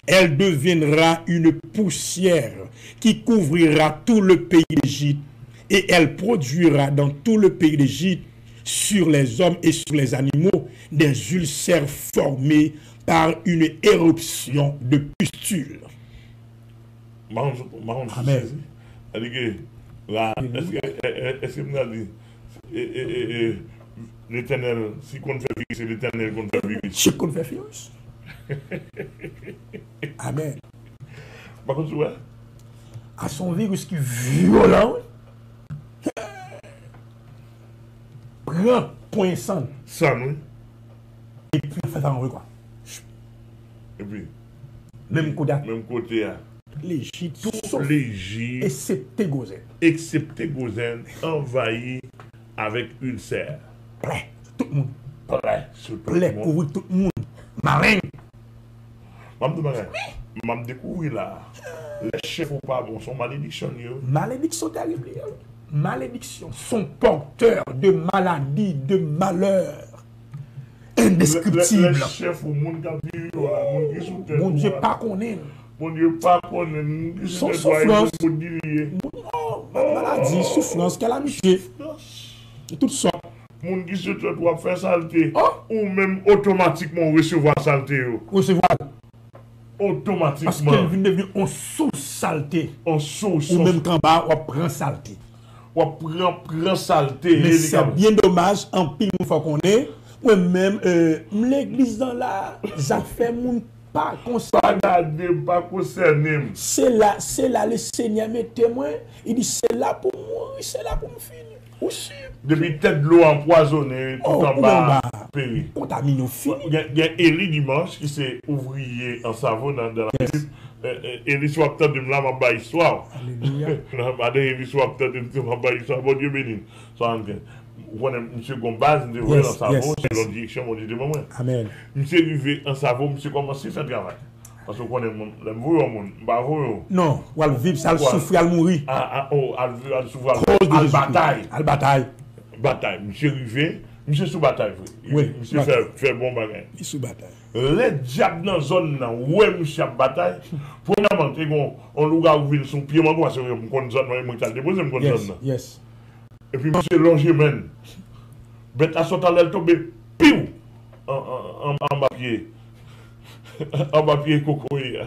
Elle deviendra une poussière qui couvrira tout le pays d'Égypte et elle produira dans tout le pays d'Égypte sur les hommes et sur les animaux des ulcères formés par une éruption de pustules. Amen. Est-ce que vous avez dit l'Éternel, si qu'on fait vivre, c'est l'Éternel qu'on fait vivre. Je connais virus. Amen. Par contre, ouais. À son virus qui est violent, prend point sang Ça, nous. et puis fait en quoi. Et puis, Même Kodak. même côté, L'Égypte, tout sauf l'Égypte, excepté Gozen. excepté Gozen, envahi avec ulcère. Prêt, tout le monde. Prêt sur tout Prêt, le monde. couvrir tout le monde. Marin. Mam découvrir là, les chefs ou pas bon, sont malédiction. Malédiction terrible. Malédiction. Sont porteurs de maladies, de malheurs. Indescriptibles. Les chefs ou monde qui vivent là, monde qui sous terre. Mon Dieu, pas qu'on est. Mon Dieu, pas qu'on est. Sans souffrance. Oh, Maladie, souffrance, calamité. Et tout ça. Moun qui se doit faire saleté. Oh. Ou même automatiquement recevoir saleté. Recevoir. Parce Automatiquement. qu'elle vient devenir en sous-saleté. En sauce. Ou même qu'en bas, on prend saleté. On prend saleté. Mais c'est bien dommage, en pile, une fois qu'on est, moi-même, l'église dans la, ça fait mon pas concerné. Pas garder, pas concerné. C'est là le Seigneur met témoin. Il dit c'est là pour mourir, c'est là pour me finir. Aussi. Depuis tête de l'eau empoisonnée, tout en bas, péri. Contaminé au fini. Il y a Élie Dimanche qui s'est ouvrier en savon dans la Bible. Élie soit acteur de là, ma histoire. Alléluia. Élie soit acteur de ma histoire. Bon Dieu béni. Monsieur Gombaz, il est en savon, c'est la direction, mon Dieu de moi. Amen. Monsieur arrivé en savon, monsieur commence à faire travail. Parce qu'on connaît le monde, non, ou al vivre, ça souffrir, al mourir. Al souffrir, al bataille. Al bataille. Bataille. Monsieur arrivé, monsieur sous bataille. Oui. Monsieur fait bon bagage. Il sous bataille. Les diables dans la zone, ouais, monsieur a bataille. Premièrement, on loue ouvrir son pied, moi, c'est une zone, moi, je déposé une zone. Yes. Et puis, monsieur Longer, man, bête à son talent tomber, piou, en bas pied. En bas pied, cocoï.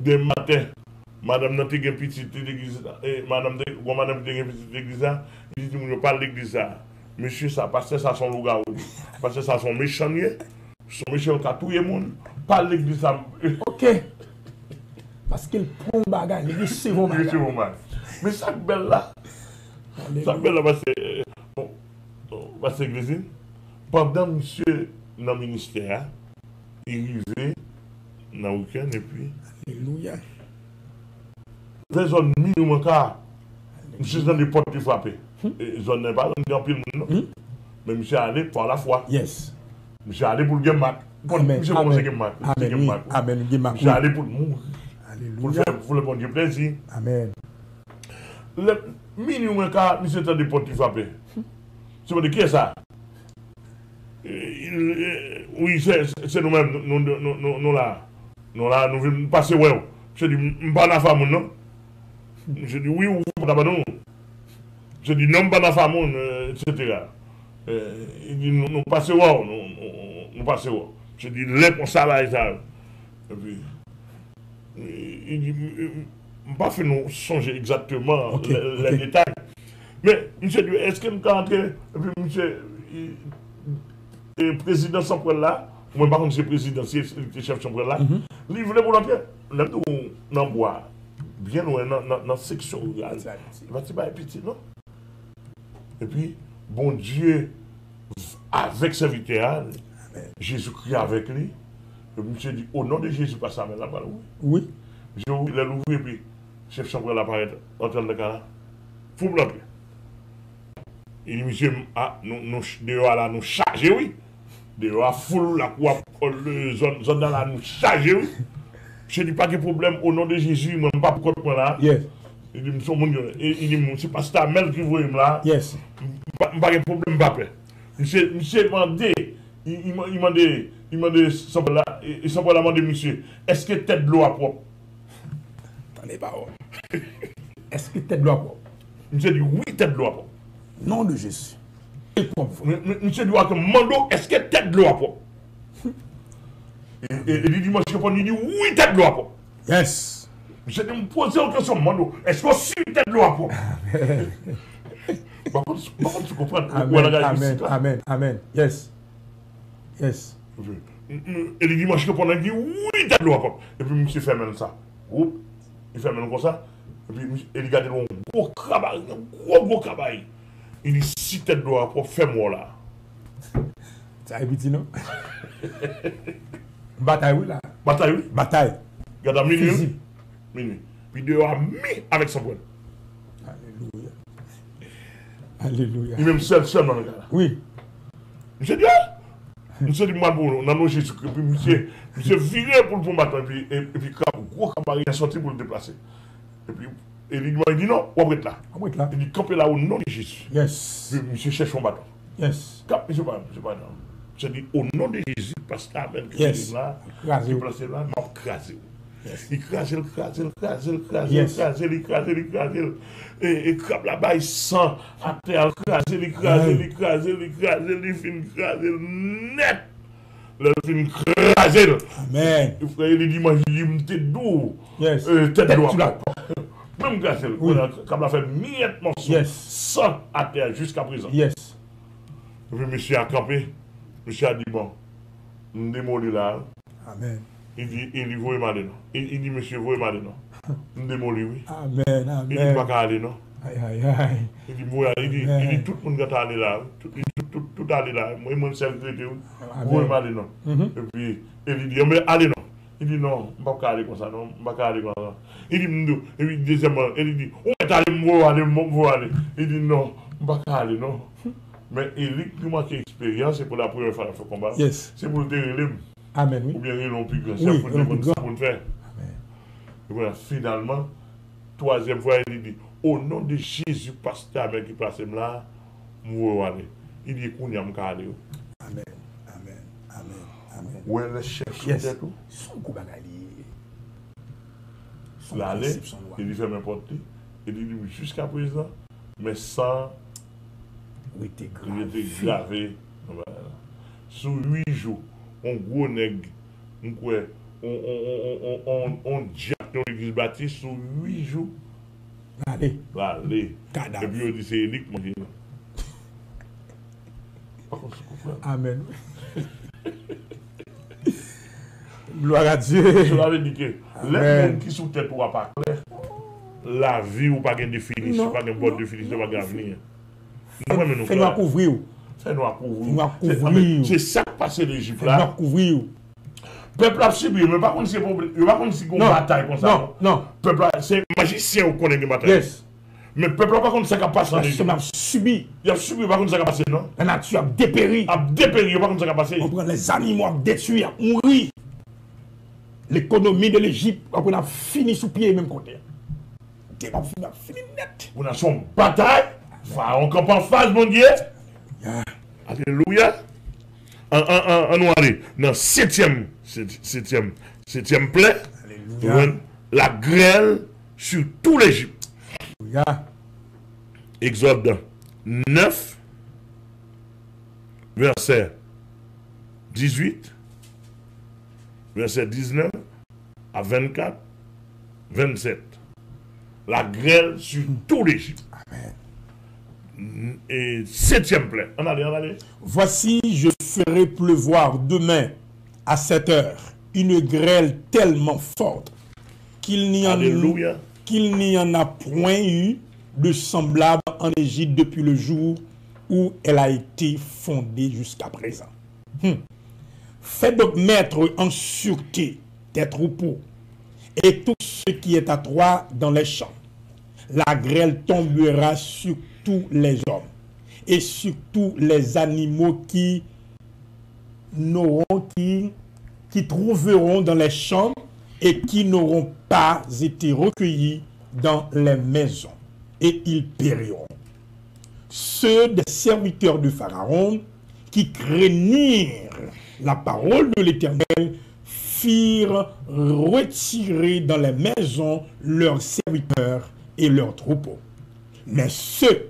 Des matins, madame n'a pas de petite église, madame n'a pas de petite église, il dit, je parle de l'église. Monsieur, ça, parce que ça, son loup-garou, parce que ça, son méchant, son méchant, qui a tout le monde, parle de l'église. Ok. Parce qu'il prend un bagage, l'église, c'est vos bagages. Mais ça, belle là. Ça belle là, parce que l'église, pendant monsieur dans le ministère, il arrivait dans le week-end et puis. Alléluia. Les zones minimum car, monsieur dans les portes qui frappent. Zone n'est pas dans le pile monde. Mais monsieur allé par la foi. Yes. Monsieur allé pour le game match. Monsieur commence à game match. Amen. Monsieur allé pour le mourir. Alléluia. Pour le bon Dieu plaisir. Amen. Le minimum car, monsieur dans les portes qui frappent. Tu me dis qui est ça? Oui, c'est nous-mêmes, nous là. Nous là, nous venons passer, ouais. Je dis, pas la femme, non? Je dis, oui, ou pas non? Je dis, non, pas la femme, etc. Il dit, nous passons, nous passons, ouais. Je dis, les pour ça, là, et ça. Et puis, il dit, pas fait nous songer exactement les détails. Mais, monsieur dit, est-ce que nous allons entrer? Et puis, monsieur, le président sans là, moi par contre c'est président, c'est chef sans là, il voulait pour l'entrer, nous dans bois, bien loin dans la section rurale, il va être petit, non? Et puis, bon Dieu, avec serviteur, Jésus-Christ avec lui, et monsieur dit, au nom de Jésus, pas ça, mais là, oui. Je l'ai ouvert, et puis, chef sans là apparaît, en train de cas, faut l'entrer. Il dit, monsieur, nous charger, oui. Dehors, foule la quoi, le zone dans la nous charger, oui. Je dis pas de problème, au nom de Jésus, moi, pas pour quoi là. Yes. Il dit, il dit, c'est pas ta mère qui voit là. Yes. Pas de problème, pas prêt. Monsieur demandé, il m'a dit, sans là, et sans là, demandé, monsieur, est-ce que tête de l'eau à propre? Attendez pas. Est-ce que tête de l'eau à propre? Monsieur dit, oui, tête de l'eau à propre. Nom de Jésus. Monsieur doit que mando, est-ce que tête de l'eau à propre? Et il dit, moi, je réponds, il dit, oui, tête de l'eau à propre. Yes. Je me poser une question, mando, est-ce que si tête de l'eau à propre? Par contre, tu comprends. Amen. Yes. Yes. Et il dit, moi, je réponds, il dit, oui, tête de l'eau à propre. Et puis, monsieur fait même ça. Il fait même comme ça. Et puis, il regarde un gros travail, un gros travail. Il dit, si tête de l'eau à propre, fais-moi là. Ça est petit, non? Bataille, oui, là. Bataille, oui. Bataille. Regarde à minuit. Puis il a mis avec son poing. Alléluia. Il même seul dans le gars. Oui. Monsieur dit, monsieur dit, moi, bon, on a nos Jésus-Christ. Puis monsieur viré pour le combattre. Et puis, gros cabaret est sorti pour le déplacer. Et puis, il dit non, on va être là. Il dit, campez là au nom de Jésus. Yes. Puis monsieur cherche son bâton. Yes. Cap, monsieur pas là. Je dis, au nom de Jésus, parce que même que yes. là, il placé là, m'a crasé. Il crase. Et crap là-bas, il sent à terre, il crase, il fin net. Le film crasé. Amen. Il dit, moi, je dis, t'es doux. Yes. Tête droite. Même crasé. Comme l'a fait miette morceau. Yes. Sans à terre jusqu'à présent. Yes. Et puis, monsieur a campé. Monsieur a dit, bon, nous démolis là. Amen. Il dit, voyez mal non. Il dit, monsieur, voyez mal non. Nous démolir, oui. Amen. Amen. Il dit, pas qu'à aller, non. Aïe, aïe, aïe. Il dit, tout le monde qui est allé là. Tout allé là. Moi, je suis seul traité. Voyez mal non. Et puis, il dit, mais allez, non. Il dit, non, je ne vais pas aller comme ça, non. Je ne vais pas aller comme ça. Il dit, et puis, deuxièmement, il dit, on est allé, aller. Il dit, non, je ne vais pas aller, non. Mais Eric, qui manque d'expérience, c'est pour la première fois qu'il faut combattre. Yes. C'est pour le terrain. Amen, oui. Ou bien ils l'ont plus grand. Oui, pour le faire. Et voilà, finalement, troisième fois, il dit, au nom de Jésus, pasteur qui passe là, je vais aller. Il dit, qu'on y a un aller. Amen. Amen. Amen. Amen. Où est le chef? Yes. Son coup bagali. L'aller, il dit, fait n'importe qui. Il dit, jusqu'à présent, mais sans. Il était gravé. Voilà. Sur 8 jours, on gros nègre, on jack dans l'église baptiste sur 8 jours. Allez. Allez. Et puis on dit c'est Eric, moi. Amen. Gloire à Dieu. Je l'avais dit que les gens qui sont tête ou pas clair, la vie ou pas de définition, pas de bonne définition, pas d'avenir. Fais-nous couvrir. Fais-nous couvrir. C'est ça qui passe l'Égypte là. Fais-nous couvrir. Peuple a subi, mais pas contre c'est problème. Il pas contre si on bataille comme ça. Non. Peuple c'est magicien qui connaît les batailles. Yes. Mais peuple pas contre ça qui passe en Égypte. Il a subi. Il a subi pas contre ça qui passe non. La nature a dépéri. A dépéri pas contre ça qui passe. On prend les animaux à détruire, à mourir. L'économie de l'Égypte, on a fini sous pied même côté. On a fini net. On a son bataille. On campe en face, mon Dieu. Alléluia. On va aller dans le septième plaie. Alléluia. La grêle sur tout l'Égypte. Alléluia. Exode 9, verset 18, verset 19 à 24, 27. La grêle sur tout l'Égypte. Et septième plaie. On allait. Voici, je ferai pleuvoir demain à 7 heures une grêle tellement forte qu'il n'y en a point eu de semblable en Égypte depuis le jour où elle a été fondée jusqu'à présent. Faites donc mettre en sûreté tes troupeaux et tout ce qui est à toi dans les champs. La grêle tombera sur tous les hommes et sur tous les animaux qui trouveront dans les champs et qui n'auront pas été recueillis dans les maisons, et ils périront. Ceux des serviteurs de Pharaon qui craignirent la parole de l'Éternel firent retirer dans les maisons leurs serviteurs et leurs troupeaux. Mais ceux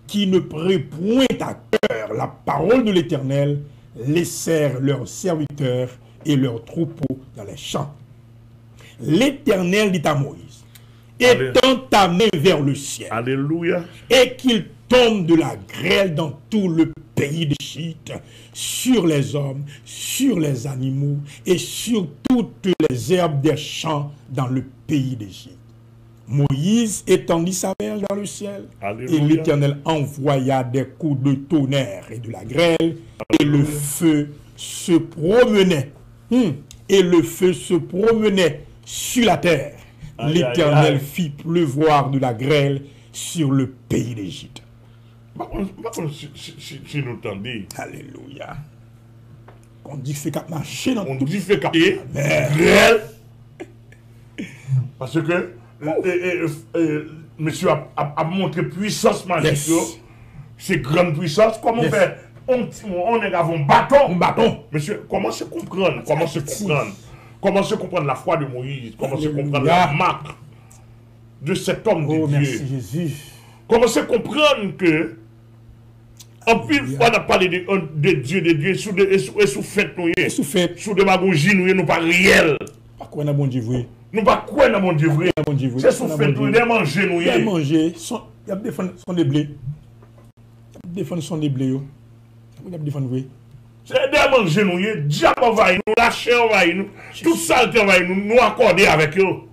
qui ne prirent point à cœur la parole de l'Éternel laissèrent leurs serviteurs et leurs troupeaux dans les champs. L'Éternel dit à Moïse, étends ta main vers le ciel. Alléluia. Et qu'il tombe de la grêle dans tout le pays d'Égypte, sur les hommes, sur les animaux et sur toutes les herbes des champs dans le pays d'Égypte. Moïse étendit sa main dans le ciel. Alléluia. Et l'Éternel envoya des coups de tonnerre et de la grêle. Alléluia. Et le feu se promenait. Et le feu se promenait sur la terre. L'Éternel fit pleuvoir de la grêle sur le pays d'Égypte. Si nous t'entendons. Alléluia. On dit fait qu'à marcher dans on dit fait qu'à grêle. Parce que monsieur a montré puissance magique. Yes. C'est grande puissance. Comment on fait? On est avec un bâton. Monsieur, comment se comprendre? Comment se comprendre la foi de Moïse? Comment se comprendre la marque de cet homme de Dieu? Merci Jésus. Comment se comprendre que en pile fois on a parlé de Dieu sous fait nous sous démagogie nous pas réel. Pas quoi dans bon Dieu vrai. Nous pas quoi dans mon Dieu vrai. C'est sous fait nous manger nous. Il manger, il y a défendre son des blés. Défendre son des blés. Il y a défendre vrai. C'est des manger nous, le diable envahit nous, la chair envahit nous, toute saleté envahit nous, nous accorder avec eux.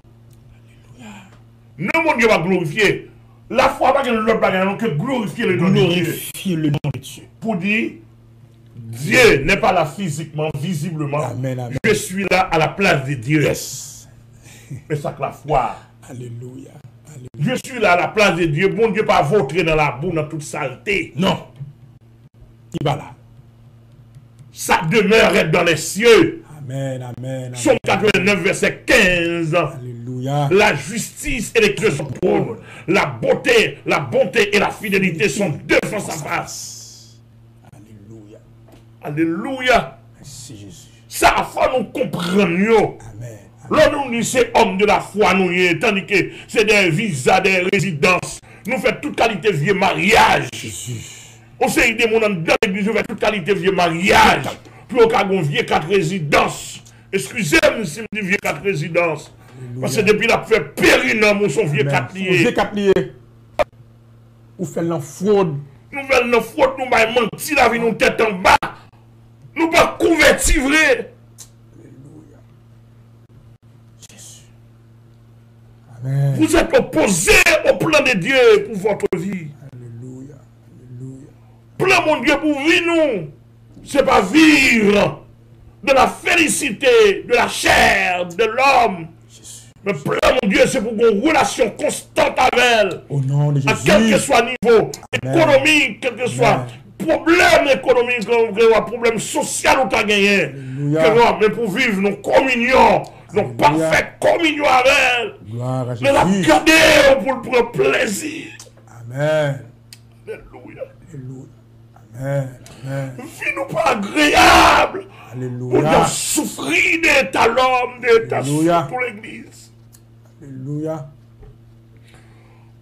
Non, mon Dieu va glorifier. La foi pas que l'autre bagage, que glorifier le nom de Dieu. Glorifier le nom de Dieu. Pour dire, Dieu n'est pas là physiquement, visiblement. Amen, amen. Je suis là à la place de Dieu. Yes. C'est ça que la foi. Alléluia. Je suis là à la place de Dieu. Bon Dieu pas vautrer dans la boue, dans toute saleté. Non. Il va là. Sa demeure est dans les cieux. Amen, amen. Psaume 89, verset 15. Alléluia. La justice et les sont trône. La bonté et la fidélité sont devant sa face. Alléluia. Alléluia. Merci Jésus. Ça faut nous comprendre. Amen. Là, nous disons c'est homme de la foi, nous y est, tandis que c'est des visas, des résidences. Nous faisons toute qualité vieux mariage. Jésus. On sait des gens dans l'église, nous faisons toute qualité vieux mariage. Puis on a vieux 4 résidences. Excusez-moi si je dis vieux 4 résidences. Parce que depuis la fait périnam, on sont vieux 4 liés. Vieux 4 liés. Ou fait la fraude. Nous faisons la fraude, nous avons menti, la vie nous tête en bas. Nous pas convertis vrai. Amen. Vous êtes opposés au plan de Dieu pour votre vie. Alléluia. Alléluia. Plan mon Dieu pour vivre nous. C'est pas vivre de la félicité, de la chair, de l'homme. Mais plan mon Dieu, c'est pour une relation constante avec elle. Au nom de Jésus. À quel que soit niveau économique, quel que soit problème économique, problème social ou t'as gagné. Mais pour vivre nos communions, nos parfaites communions avec elle. Gloire à Jésus. Mais la garder pour le prendre plaisir. Amen. Alléluia. Alléluia. Amen. Amen. Vie-nous pas agréable. Alléluia. On a souffert de ta l'homme, de ta Alléluia. pour l'église. Alléluia.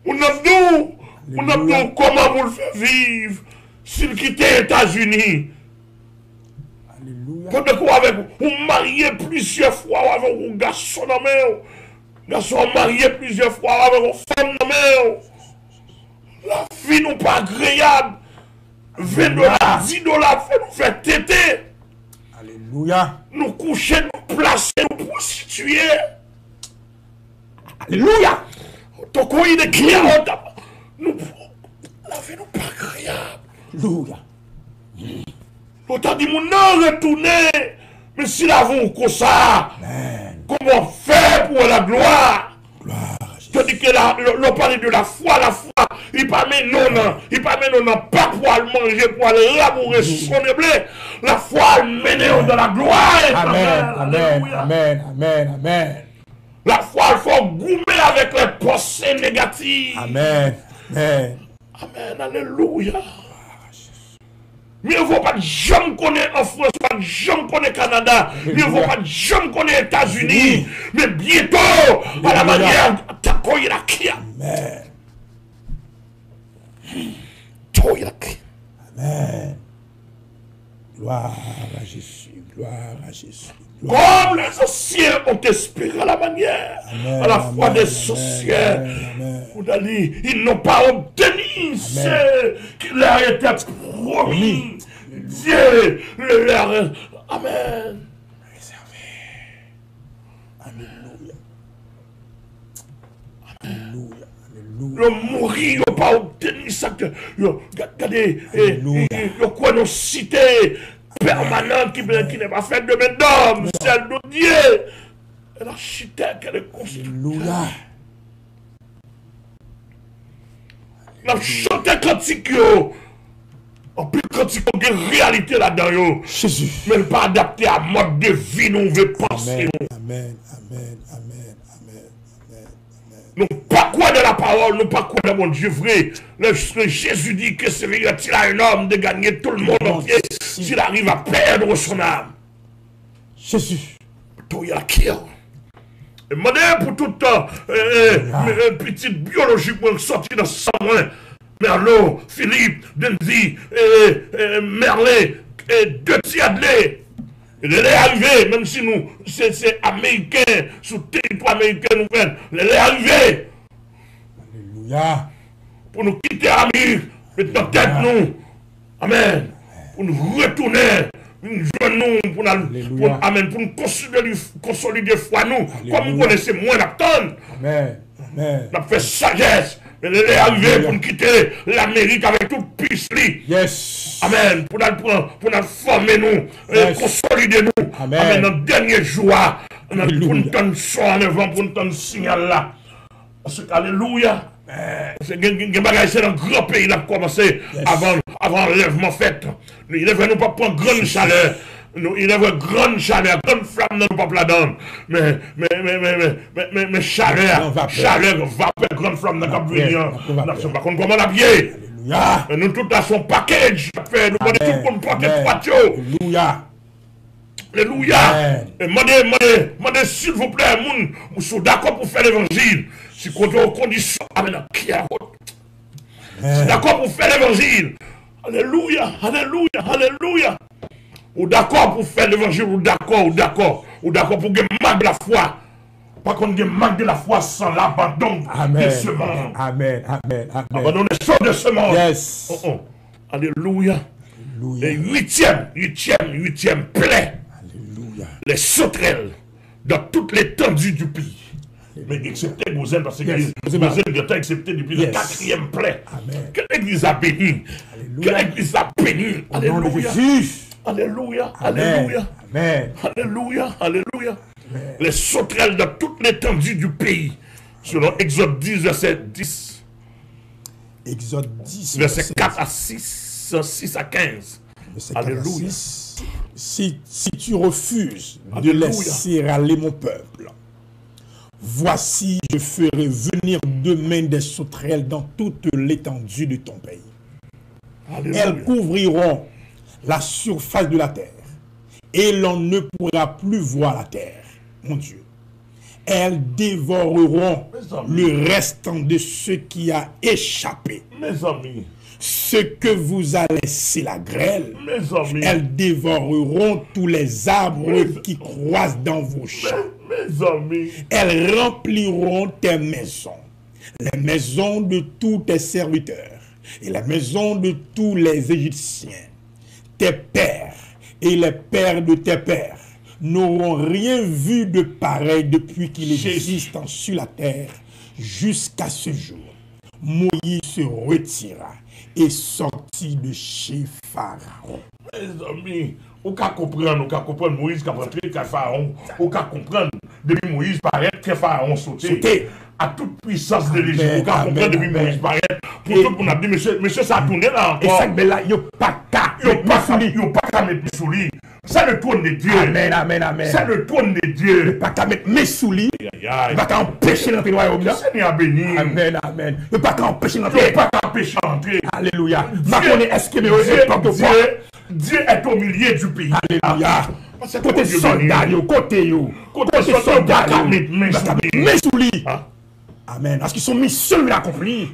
On a nous comment vous le faire vivre s'il quitte les États-Unis. Alléluia. Pendant qu'on avec vous mariez plusieurs fois avec un garçon dans la main. Garçon marié plusieurs fois avec une femme dans la main. La vie nous pas agréable. 20 $, 10 $, fait nous faire téter. Alléluia. Nous coucher, nous placer, nous prostituer. Alléluia. Ton coin de client, nous, la vie nous pas agréable. Alléluia. L'autre dit, mon non, retourner. Mais si la vie comme ça, comment faire pour la gloire? Gloire à Jésus. Tandis que l'on parle de la foi, il pas met non, pas pour aller manger, pour aller labourer son blé. La foi mène dans la gloire. Amen. Amen. Amen. Amen. Amen. La foi, il faut goumer avec les pensées négatives. Amen. Amen. Amen. Alléluia. Mais il ne faut pas jamais connaître en France, pas jamais connaître Canada, mais il ne faut pas jamais connaître les États-Unis, mais bientôt, à la manière, t'as quoi la qui. Amen. Amen. Gloire à Jésus. Gloire à Jésus. Comme les anciens ont espéré à la manière, à la foi des anciens. On a dit, ils n'ont pas obtenu ce qui leur était promis. Dieu leur... Amen. Réservé. Alléluia. Alléluia. Alléluia. Le mourir, ils n'ont pas obtenu ça. Regardez, ils quoi nos cités permanente qui n'est pas faite de main d'homme, celle de Dieu. Et l'architecte qu'elle est construite. Alléluia. On a chanté cantique, en plus cantique, il y a une réalité là-dedans. Jésus. Mais elle n'est pas adaptée à mode de vie, nous veut penser. Amen. Amen. Amen. Amen. Amen. Nous pas quoi de la parole, nous pas quoi de mon Dieu vrai. Lorsque Jésus dit que c'est il a un homme de gagner tout le monde entier s'il arrive à perdre son âme. Jésus. Tout y a qui. Et moi, pour tout le temps, petite biologie pour sortir dans ce mois. Merlot, Philippe, Denzi, Merlet, et deux Tiadley. Il est arrivé, même si nous, c'est américain, sous territoire américain, nous venons, il est arrivé. Alléluia. Pour nous quitter l'Amérique, mettre dans tête nous. Amen. Pour nous retourner nous pour nous consolider foi nous. Comme vous connaissez moins d'attendre. Amen. Amen. On a fait sagesse. Elle est arrivée pour nous quitter l'Amérique avec tout puissance. Yes. Amen. Pour nous former nous, consolider nous. Amen. Dans le dernier jour, pour nous donner son en avant, pour nous donner signal là. Alléluia. C'est dans un grand pays qui a commencé avant l'enlèvement fait. Il ne veut pas prendre grande chaleur. Il y avait grande chaleur, grande flamme dans le peuple là-dedans. Mais chaleur, vapeur, grande flamme dans le cap venir. Nous ne sommes pas comment on a pied. Nous tout à son package. Nous avons tout pour nous porter trois tuyaux. Alléluia. Alléluia. Demandez s'il vous plaît, vous êtes d'accord pour faire l'évangile. Si vous avez des conditions, amen, d'accord pour faire l'évangile. Alléluia, alléluia, alléluia. Ou d'accord pour faire l'évangile, ou d'accord pour gagner de la foi. Pas qu'on gagne de la foi sans l'abandon de ce monde. Amen, amen, amen. Abandonner de ce monde. Yes. Alléluia. Alléluia. Et huitième plaie. Alléluia. Les sauterelles dans toute l'étendue du pays. Mais excepté Gozen, parce que Gozen est accepté depuis le 4e plaie. Amen. Quelle église a béni? Quelle église a béni? Alléluia. Alléluia. Alléluia. Amen. Alléluia. Alléluia. Les sauterelles de toute l'étendue du pays. Selon Exode 10, verset 10. Exode 10, verset 4 à 6, 6 à 15. Alléluia. Si tu refuses de laisser aller mon peuple, voici, je ferai venir demain des sauterelles dans toute l'étendue de ton pays. Alléluia. Elles couvriront la surface de la terre et l'on ne pourra plus voir la terre, mon Dieu. Elles dévoreront le restant de ce qui a échappé. Mes amis. Ce que vous a laissé la grêle, mes amis. Elles dévoreront tous les arbres qui croissent dans vos champs. Mes amis. Elles rempliront tes maisons, les maisons de tous tes serviteurs et les maisons de tous les Égyptiens. Tes pères et les pères de tes pères n'auront rien vu de pareil depuis qu'il existe sur la terre jusqu'à ce jour. Moïse se retira et sortit de chez Pharaon. Mes amis, on peut comprendre Moïse qui a rentré avec Pharaon. On peut comprendre depuis Moïse paraît que Pharaon sauté à toute puissance de l'Égypte. On peut comprendre depuis Moïse paraît. Pour tout le monde a dit, monsieur, ça a tourné là encore. Et ça, mais là, il n'y a pas qu'à mettre sous lit. C'est le trône de Dieu. Amen, amen, amen. C'est le trône de Dieu. Il n'y a pas qu'à mettre mes sous lit. Il n'y a pas qu'à empêcher l'entrée du royaume. Le Seigneur béni. Amen, amen. Il n'y a pas qu'à empêcher l'entrée. Il n'y a pas qu'à empêcher l'entrée. Alléluia. Dieu est au milieu du pays. Alléluia. Côté soldat, côté soldat, mes sous lit. Amen. Parce qu'ils sont missions bien accomplies.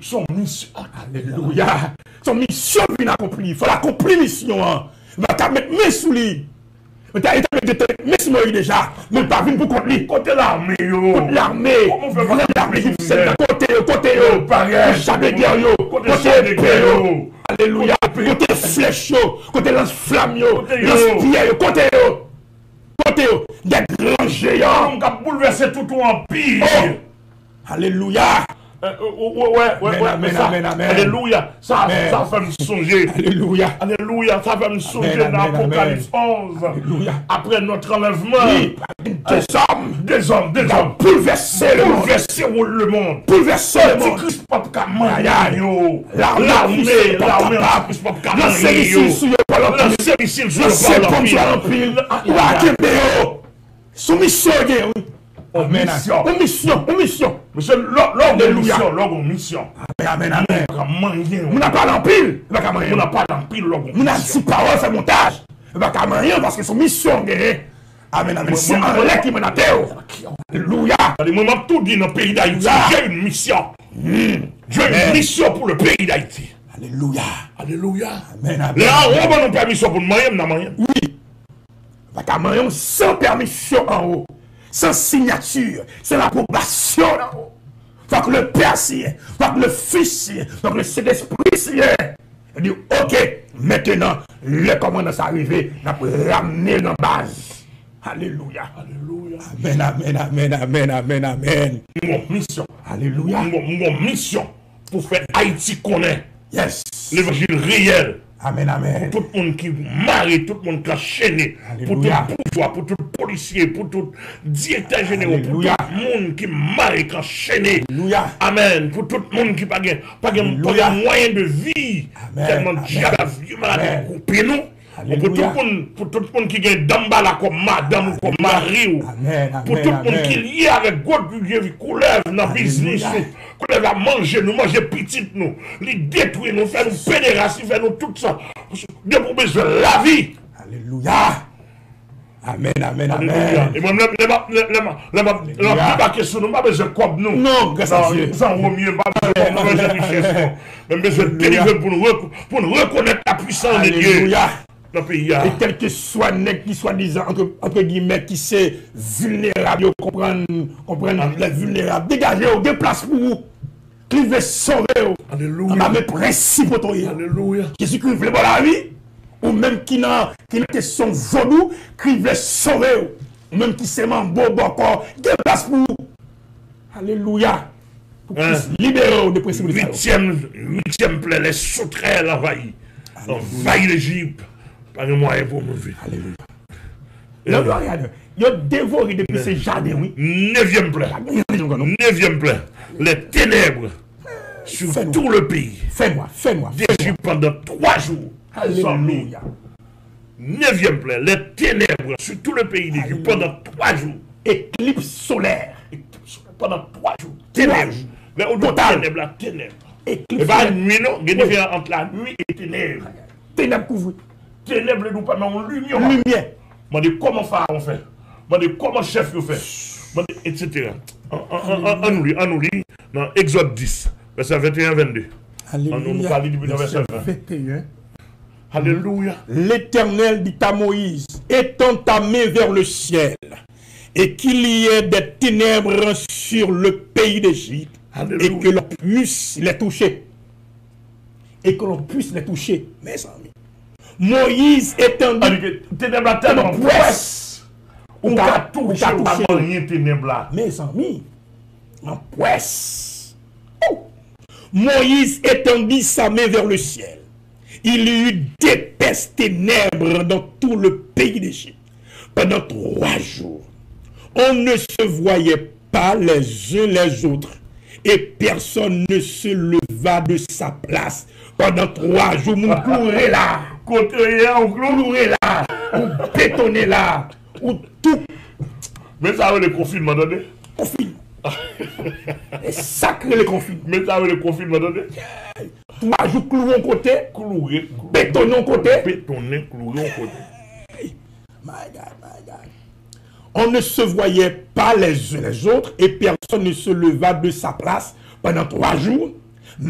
Alléluia. Son mission bien accomplie. Il faut l'accomplir mission. Il va mettre mes sous lit. Mais t'as mis Moïse déjà. Mais pas venu pour contre lui. Côté l'armée. Côté l'armée. Comment faire l'armée égyptienne. Côté chapeau de guerre. Côté épée. Alléluia. Côté flèche. Côté lance-flamme. Lance-pierre. Côté des grands géants. On a bouleversé tout empire. Alléluia. Amen. Alléluia. Ça fait me songer. Alléluia. Alléluia. Ça fait me songer dans l'Apocalypse 11. Alléluia. Après notre enlèvement. Des hommes. Bouleverser le monde. Bouleverser le monde. Christ pas l'armée. Soumission. Amen. Mission. Monsieur, l'homme mission. Amen. On n'a pas l'empile. On n'a pas l'empile. On n'a pas parole, c'est montage. On n'a pas rien parce que son mission. Amen. C'est un relais qui m'a dit. Alléluia. Moi, je tout dit dans le pays d'Haïti. J'ai une mission. J'ai une mission pour le pays d'Haïti. Alléluia. Amen. Là, on a une permission pour nous. Oui. On sans permission en haut. Sans signature, c'est l'approbation en haut. Faut que le Père s'y est, faut que le Fils s'y est, faut que le Saint-Esprit s'y est. Il dit, ok, maintenant, le commandant est arrivé, on a ramené dans la base. Alléluia. Alléluia. Amen, amen, amen, amen, amen, amen. Mon mission. Alléluia. Mon mission pour faire Haïti connaître Yes. l'évangile réel. Amen, amen. Pour tout le monde qui marie, tout le monde qui a chaîné, pour tout Alléluia. pouvoir, pour tout policier, pour tout directeur général, pour tout Alléluia. le monde qui marie, qui a chaîné. Alléluia. Amen. Pour tout le monde qui n'a pas de moyen de vie. Amen. Tellement Amen. diable, vieux malade, Amen. coupé nous. Alléluia. Pour tout le monde qui gagne d'ambala comme madame ou comme mari. Amen, Pour amen, tout le monde amen. qui est lié avec God, qui coulève dans le business, coulève à manger, nous manger petit, nous, les détruire, nous faire nous pédération, faire nous tout ça. De pour besoin de la vie. Alléluia. Amen, amen, Alléluia. amen. Et moi, la débarquer sur nous, pas besoin de quoi nous. Non, grâce à Dieu. Sans mieux, pas besoin de richesse. Mais besoin de délivrer pour nous reconnaître la puissance de Dieu. Alléluia. Dans le pays. Et tel que soit nègre qui soit disant entre guillemets qui c'est vulnérable, comprendre les vulnérables, dégagez au deux places pour vous. Qui veut sauver vous. Alléluia. On a mes principes pour toi. Alléluia. Jésus-Christ veut bon la vie. Ou même qui n'a question vaudou, qui veut sauver vous. Ou même qui s'est membre encore, deux places pour vous. Alléluia. Pour libérer des principes de Huitième plaie, les sauterelles envahis. Envahis l'Égypte. Pas de moyen pour me vivre. Alléluia. Il a dévoré depuis ces jardins, oui. Neuvième plaie. Neuvième plaie. Les ténèbres sur tout le pays. Fais-moi. D'Égypte pendant 3 jours. Alléluia. Neuvième plaie. Les ténèbres sur tout le pays d'Égypte pendant 3 jours. Éclipse solaire. Pendant 3 jours. Ténèbres. Mais au ténèbres, la ténèbres. Et pas nuit, non. Il y a une différence entre la nuit et ténèbres. Ténèbres couvert. Ténèbres, nous pas en lumière. Lumière. Je dis comment Pharaon fait. Je dis comment chef fait. Etc. On nous lit dans Exode 10, verset 21-22. Alléluia. On nous parle du verset 21. Alléluia. L'Éternel dit à Moïse, étends ta main vers le ciel, et qu'il y ait des ténèbres sur le pays d'Égypte, et que l'on puisse les toucher. Et que l'on puisse les toucher. Mes amis. Moïse étendit. Ténèbres tellement presse. On a touché rien ténèbres. Mes amis, en presse. Oh. Moïse étendit sa main vers le ciel. Il y eut d'épaisses ténèbres dans tout le pays d'Égypte. Pendant 3 jours, on ne se voyait pas les uns les autres. Et personne ne se leva de sa place. Pendant 3 jours, on courait là. On courait là. On bétonnait là. On tout. Mais ça veut le confinement, donné. Confinement. Et sacré le confinement. Mais ça veut le confinement, donné. 3 jours, cloué en côté. Cloué. Bétonné en côté. Bétonné, cloué en côté. My God. On ne se voyait pas les uns les autres et personne ne se leva de sa place pendant 3 jours.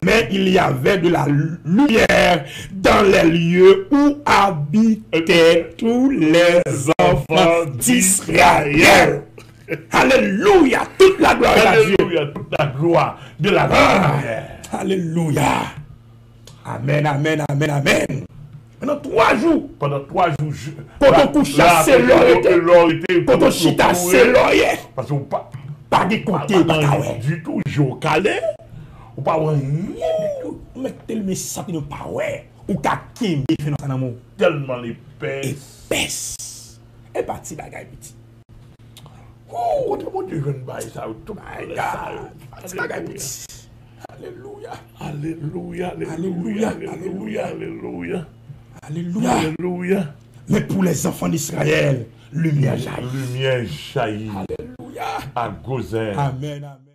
Mais il y avait de la lumière dans les lieux où habitaient tous les enfants d'Israël. Alléluia, toute la gloire à Dieu. Alléluia, toute la gloire de la lumière. Alléluia. Amen, amen, amen, amen. Pendant 3 jours. Pendant 3 jours. Quand on couche, c'est l'or. Quand on chita, c'est l'or. Parce qu'on pas de côté, pas du tout. Je calais. Ou pas rien du tout. Mais tellement ça ne pas ouais. Ou ka kembe fait dans amour. Tellement épaisse. Et parti bagay petit. Oh, comment Dieu veut bailler ça tout. Bagay petit. Alléluia. Alléluia. Alléluia. Alléluia. Alléluia. Alléluia. Alléluia. Mais pour les enfants d'Israël, lumière jaillit. Lumière jaillit. Alléluia. À Gozen. Amen, amen.